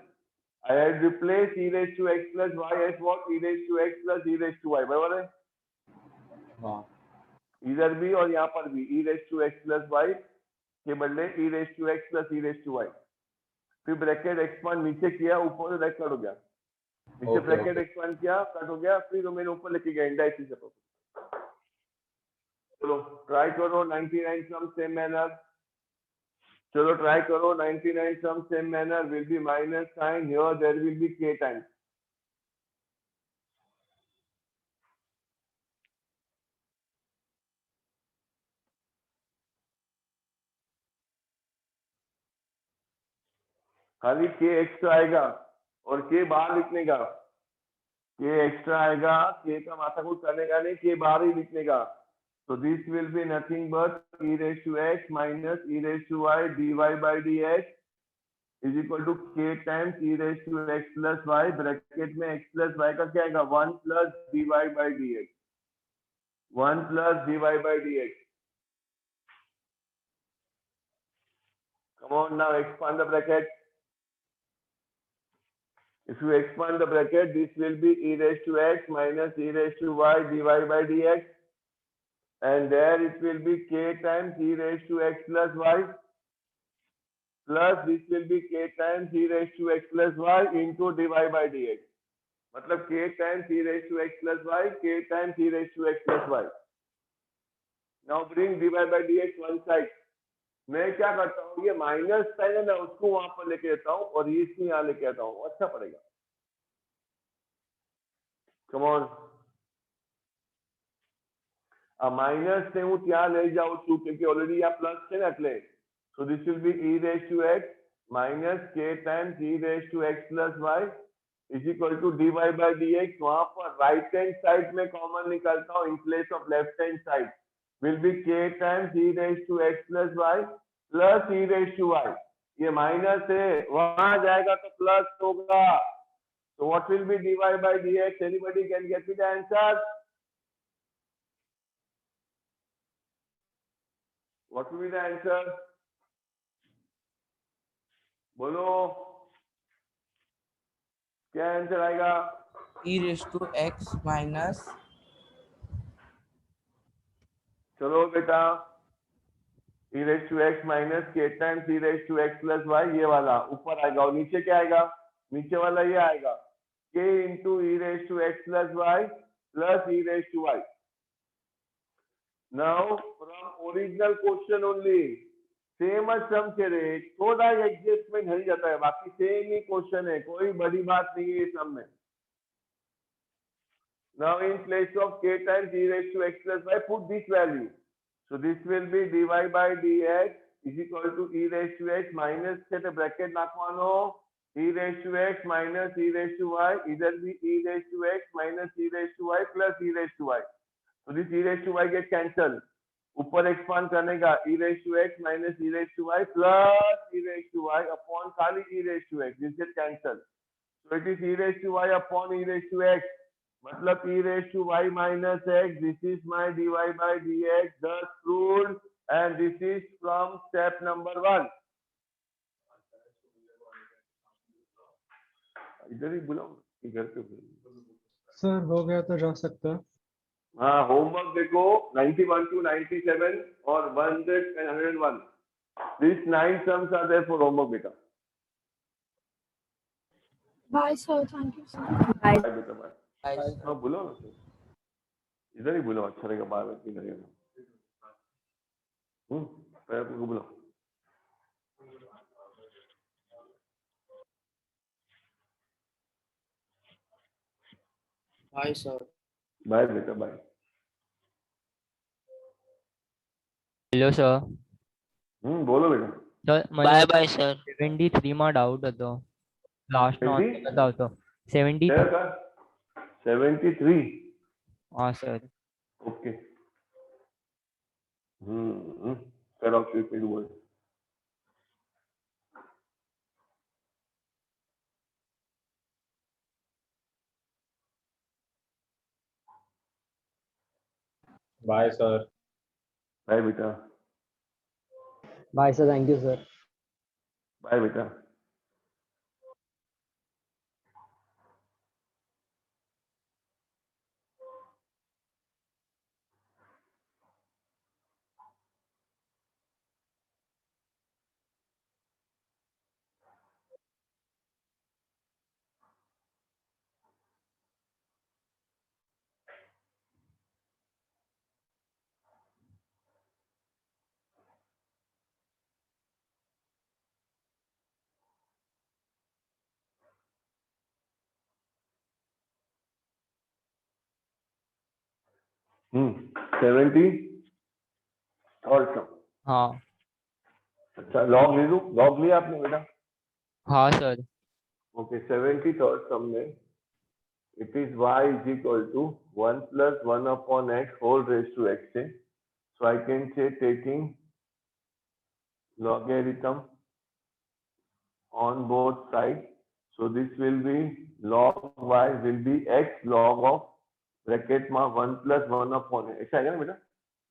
I had replaced e raised to x plus y as what, e raised to x plus e raised to y, बराबर है? हाँ इधर भी और यहाँ पर भी e raised to x plus y के बदले e raised to x plus e raised to y, फिर ब्रैकेट एक्सपांड नीचे किया, ऊपर से डायरेक्ट कट हो गया, नीचे ब्रैकेट एक्सपांड किया, कट हो गया, फिर मैंने ऊपर लेके गया इंडाइसिस से। चलो ट्राई करो 99 सम सेम मैनर, चलो ट्राई करो 99 sum same manner, will be minus sign here, there will be k times. खाली k एक्स्ट्रा आएगा और k बाहर लिखने का, k एक्स्ट्रा आएगा, k का माथाकूट करने का नहीं, k बाहर ही लिखने का। So this will be nothing but e raised to x minus e raised to y dy by dx is equal to k times e raised to x plus y, bracket में x plus y का क्या आएगा, 1 plus dy by dx, 1 plus dy by dx। Come on now, expand the bracket. If you expand the bracket, this will be e raised to x minus e raised to y dy by dx, and there it will be k times e raised to x plus y, plus this will be k times e raised to x plus y into dy by dx, मतलब k times e raised to x plus y, k times e raised to x plus y। Now bring dy by dx one side। मैं क्या करता हूँ, ये माइनस साइन है ना, उसको वहां पर लेके आता हूँ और ये इसको यहाँ लेके आता हूँ, अच्छा पड़ेगा। कम ऑन, माइनस से હું ત્યાં લઈ જાઉં છું क्योंकि ऑलरेडी यहाँ प्लस છે ને, એટલે so this will be e raised to x minus k times e raised to x plus y is equal to dy by dx। वहां पर राइट हैंड साइड में कॉमन निकालता हूँ, in place of left hand side will be k times e raised to x plus y plus e raised to y। ये माइनस है, वहां जाएगा तो प्लस होगा। So what will be dy by dx? Anybody can get me the answer? What will be the answer? बोलो क्या आंसर आएगा? e raised to x minus, चलो बेटा, e raised to x minus k times e raised to x plus y, ये वाला ऊपर आएगा, और नीचे क्या आएगा, नीचे वाला ये आएगा k into e raised to x plus y plus e raised to y। Now from original question only same sum से रे, थोड़ा एडजस्टमेंट हो जाता है, बाकी सेम ही क्वेश्चन है, कोई बड़ी बात नहीं है सम में। Now in place of k times e raised to x plus y, put this value. So this will be dy by dx is equal to e raised to x minus set a bracket નાખવાનો, e raised to x minus e raised to y, इधर भी e raised to x minus e raised to y plus e raised to y। So this e raised to y get cancelled, ऊपर एक्सपांड करने का e raised to x minus e raised to y plus e raised to y upon खाली e raised to x, this get cancelled। So it is e raised to y upon e raised to x, मतलब e raised to y minus x, this is my dy by dx, thus proved, and this is from step number 1। इधर ही बुलाओ, इधर पे सर हो गया तो जा सकता है। हाँ, होमवर्क देखो 91 to 97 और 100 and 101, these 9 sums are there for homework बेटा। Bye sir, thank you sir। Bye बेटा, बाय। हाँ बोलो ना सर, इधर ही बोलो, अच्छा रहेगा, बाय बाय नहीं करेगा। पैर को बोलो। Bye sir। बाय बेटा, बाय। Hello sir. बोलो बेटा। Sir bye bye sir. 73 માં ડાઉટ હતો, લાસ્ટ નો હતો 73 73. हाँ सर। ओके। करो फिर बोल। Bye sir. बाय बेटा। Bye sir, thank you sir. Bye बेटा। हम्म 70 और सम। हाँ। अच्छा लॉग ले लूं? लॉग लिया आपने बेटा? हाँ सर। ओके 70 थर्ड सम में it is y is equal to 1 plus 1 upon x whole raised to x. So I can say taking logarithm on both sides. So this will be log y will be x log of bracket में 1 plus 1 upon x. ऐसा आएगा ना बेटा?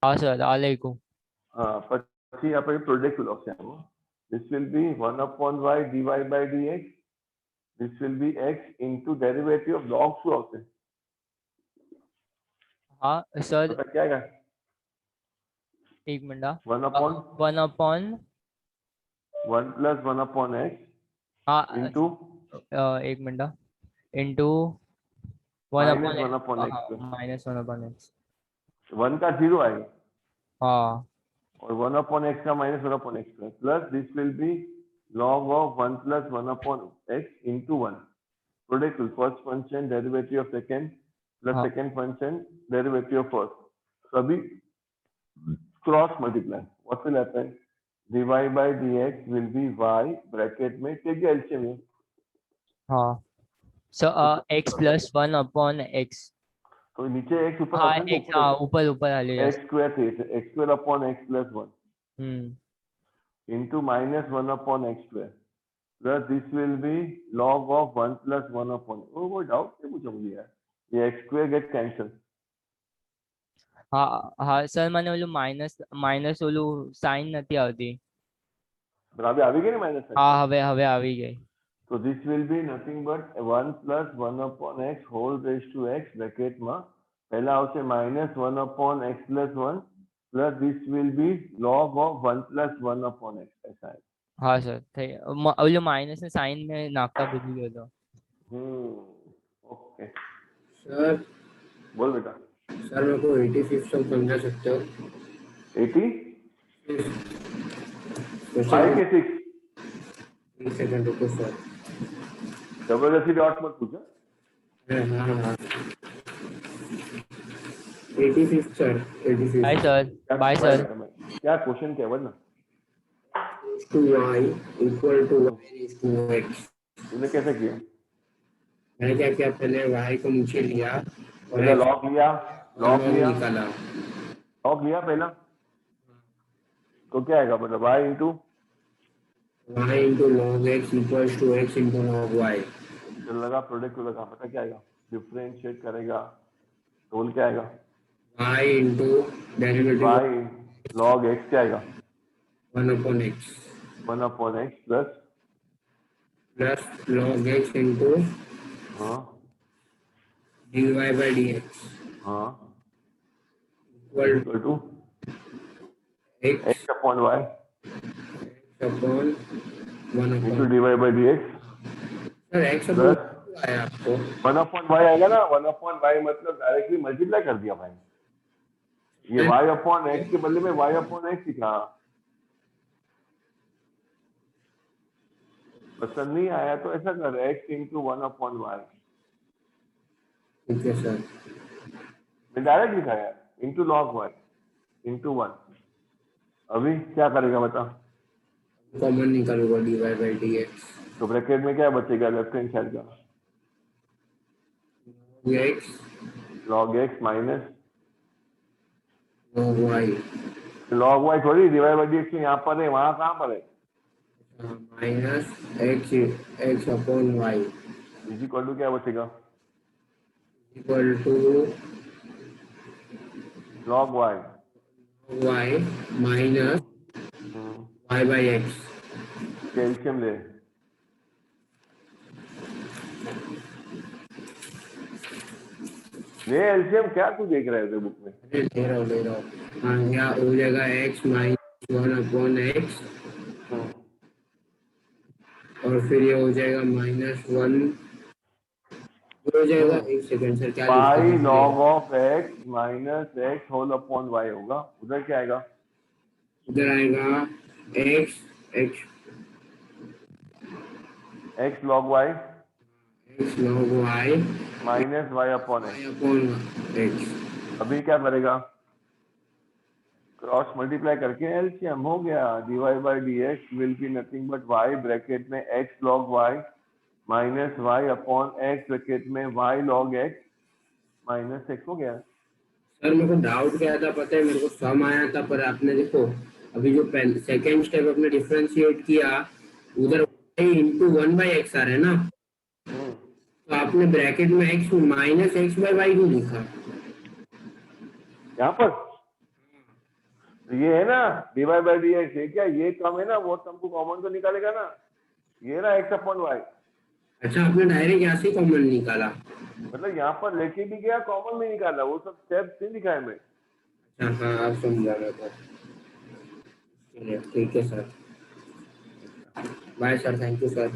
हाँ सर, आलेकुम। हाँ પછી આપણે પ્રોડક્ટ લખશે આમાં. This will be 1 upon y dy by dx. This will be x into derivative of log શું આવશે? हाँ सर। पता क्या आएगा? एक minute. 1 upon 1 plus 1 upon x. हाँ into एक minute into 1 upon x minus 1 upon x। 1 का 0 आएगा। हाँ। और 1 upon x का minus 1 upon x plus this will be log of 1 plus 1 upon x into 1. Product will first function derivative of second plus second function derivative of first. So अभी cross multiply. What will happen? dy by dx will be y bracket में take the LCM here. हाँ। So x plus 1 upon x। तो नीचे x ऊपर हाँ ऑप्शन x हाँ ऊपर आ लिया। x square थे x square upon x plus 1 into minus 1 upon x square plus this will be log of 1 plus 1 upon वो डाउट से पूछा मुझे यार ये x square get cancel। हाँ सर मैंने बोलूं माइनस बोलूं साइन नहीं आती। बराबर આવી ગઈ ને માઈનસ સાइन? हाँ હવે આવી ગઈ। So this will be nothing but 1 plus 1 upon x whole raised to x bracket में पहला આવશે minus 1 upon x plus 1 plus this will be log of 1 plus 1 upon x ऐसा है। हाँ सर बोलो माइनस ने साइन में नाकता भूल गया था। ओके सर बोल बेटा। सर मेरे को 85 सम समझा सकते हो? 80 5 के 6 एक सेकंड रुको सर। जबरदस्ती डॉट मत पूछो। हाँ 85 sir 85। Bye sir bye sir. क्या क्वेश्चन क्या बोलना? to y equal to y raised to x। तूने कैसे किया? मैंने क्या किया पहले y को नीचे लिया और लॉग लिया निकाला। लॉग लिया पहला तो क्या आएगा मतलब y into log x equals to x into log y। चल लगा प्रोडक्ट को लगा पता क्या आएगा? डिफरेंशिएट करेगा तो बोल क्या आएगा? y into derivative y log x क्या आएगा? 1 upon x plus log x into dy by dx equal to x upon y upon 1 upon into dy by dx। Sir x upon आया आपको 1 upon y आएगा ना। 1 upon y मतलब डायरेक्टली मल्टीप्लाई कर दिया भाई। ये y upon x के बदले में y upon x लिखा। पसंद नहीं आया तो ऐसा कर x into 1 upon y। ठीक है सर। मैं डायरेक्ट लिखा है into log y into 1। अभी क्या करेगा बता? कॉमन निकालूंगा dy by dx। तो ब्रैकेट में क्या बचेगा लेफ्ट हैंड साइड का? x log x minus log y log y थोड़ी डिवाइड बाई dx यहाँ पर है, वहां कहाँ पर है? Minus x upon y is equal to क्या बचेगा? Equal to log y minus y by x। Calcium ले। एलसीएम क्या तू देख रहा है बुक में? ले रहा हूँ। हाँ, यहाँ हो जाएगा x माइनस 1 अपॉन x और फिर ये हो जाएगा -1 हो जाएगा। एक सेकंड सर, क्या pi log of x minus x whole upon y होगा। उधर क्या आएगा? उधर आएगा x log y minus y upon x। अभी क्या करेगा? क्रॉस मल्टीप्लाई करके एलसीएम हो गया। dy by dx will be nothing but y bracket में x log y minus y upon x bracket में y log x minus x हो गया। सर मेरे को डाउट क्या था पता है, मेरे को सम आया था, पर आपने देखो अभी जो सेकेंड स्टेप आपने डिफरेंशिएट किया उधर इंटू 1 बाई एक्स आ रहा है ना, तो आपने ब्रैकेट में x minus x by y क्यों लिखा यहाँ पर? ये है ना डिवाइड बाई dx, ये क्या ये कम है ना, वो तुमको कॉमन तो निकालेगा ना, ये ना x अपॉन y। अच्छा, आपने डायरेक्ट यहाँ से कॉमन निकाला? मतलब यहाँ पर लेके भी गया, कॉमन में निकाला, वो सब स्टेप नहीं दिखाए मैं। अच्छा हाँ, आप समझा रहा था। चलिए ठीक है sir, bye sir, thank you sir.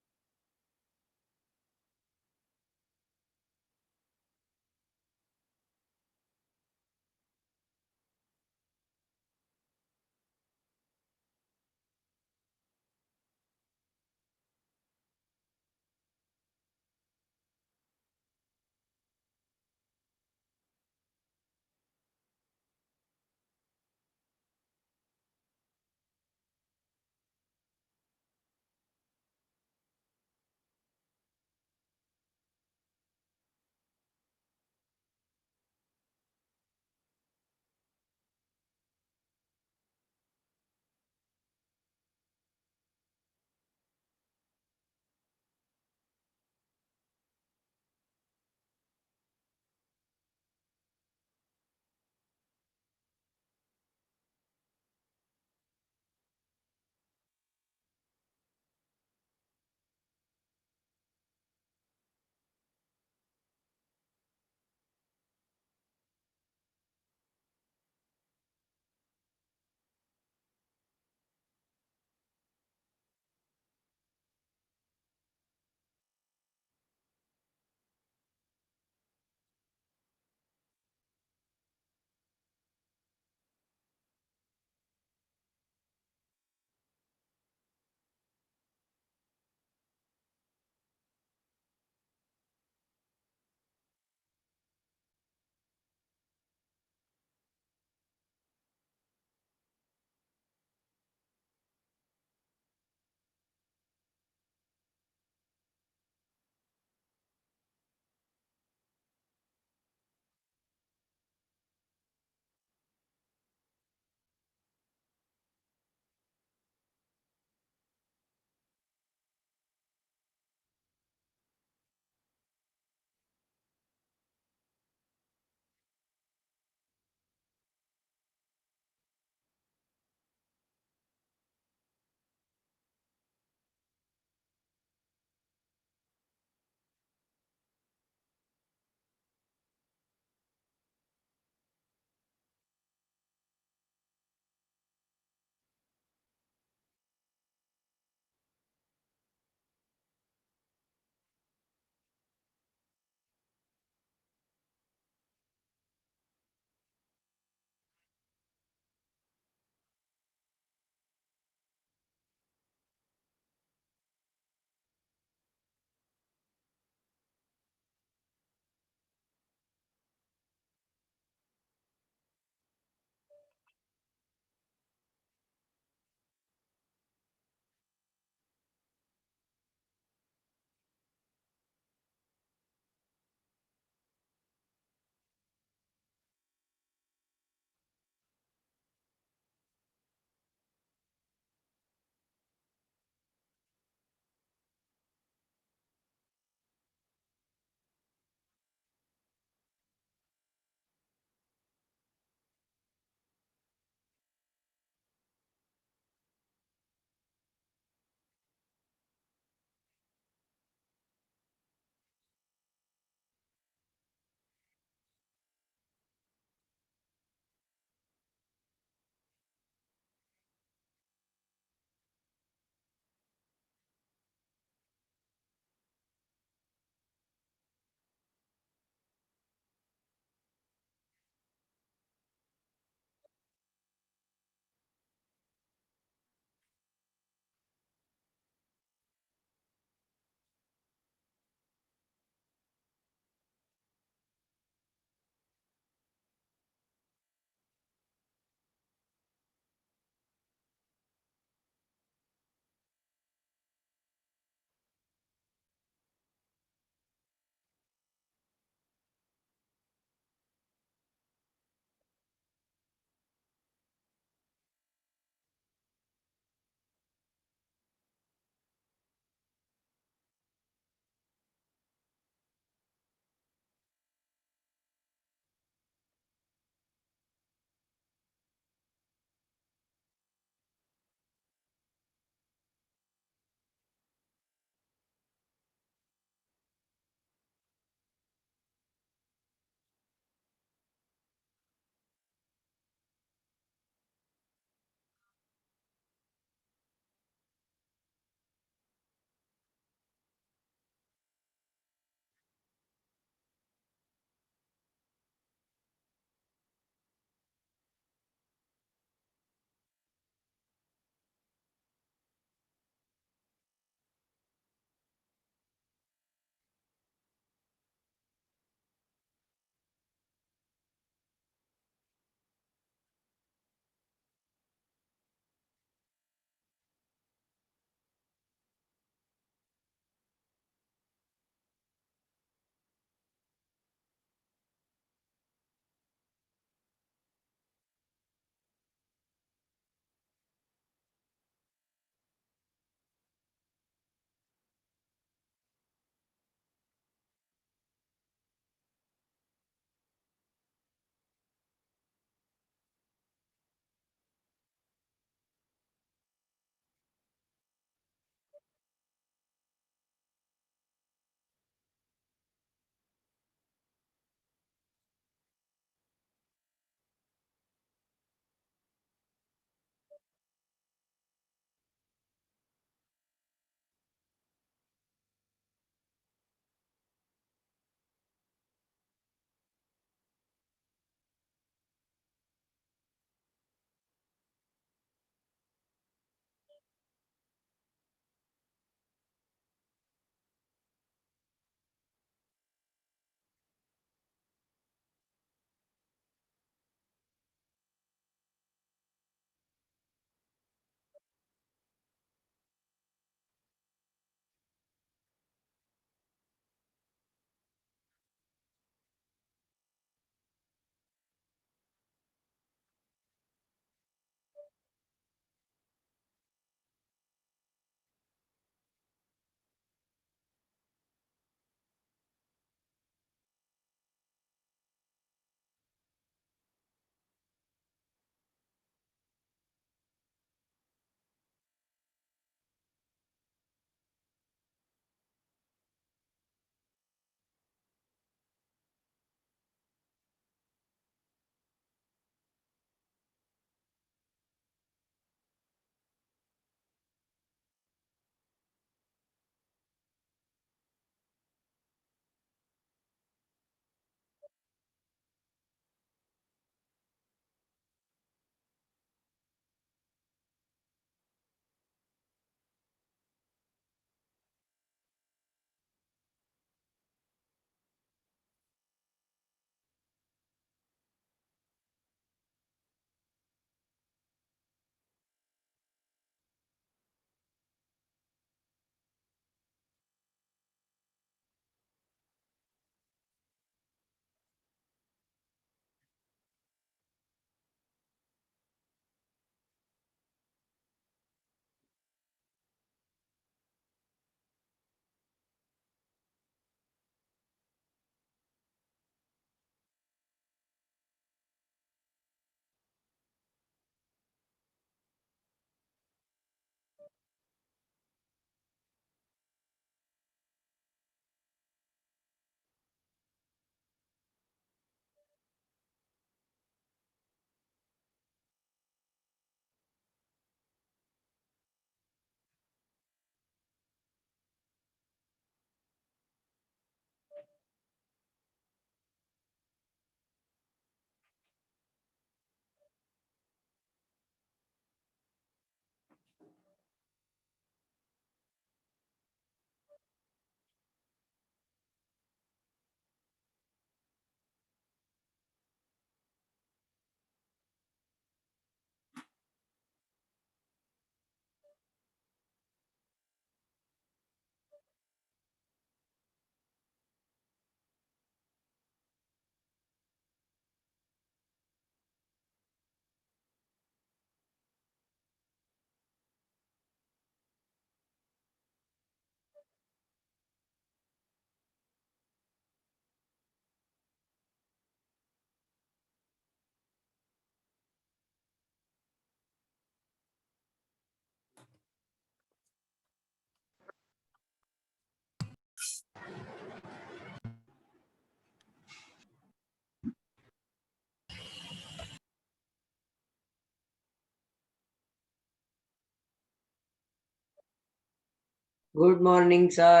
Good morning, sir.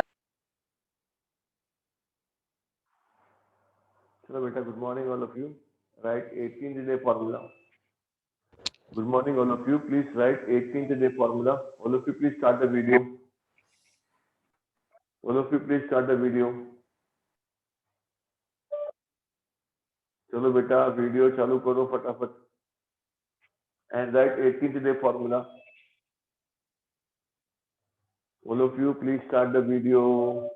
चलो बेटा, good morning all of you. Write 18th day formula. Good morning all of you. Please write 18th day formula. All of you please start the video. All of you please start the video. चलो बेटा वीडियो चालू करो फटाफट. And write 18th day formula. All of you please start the video.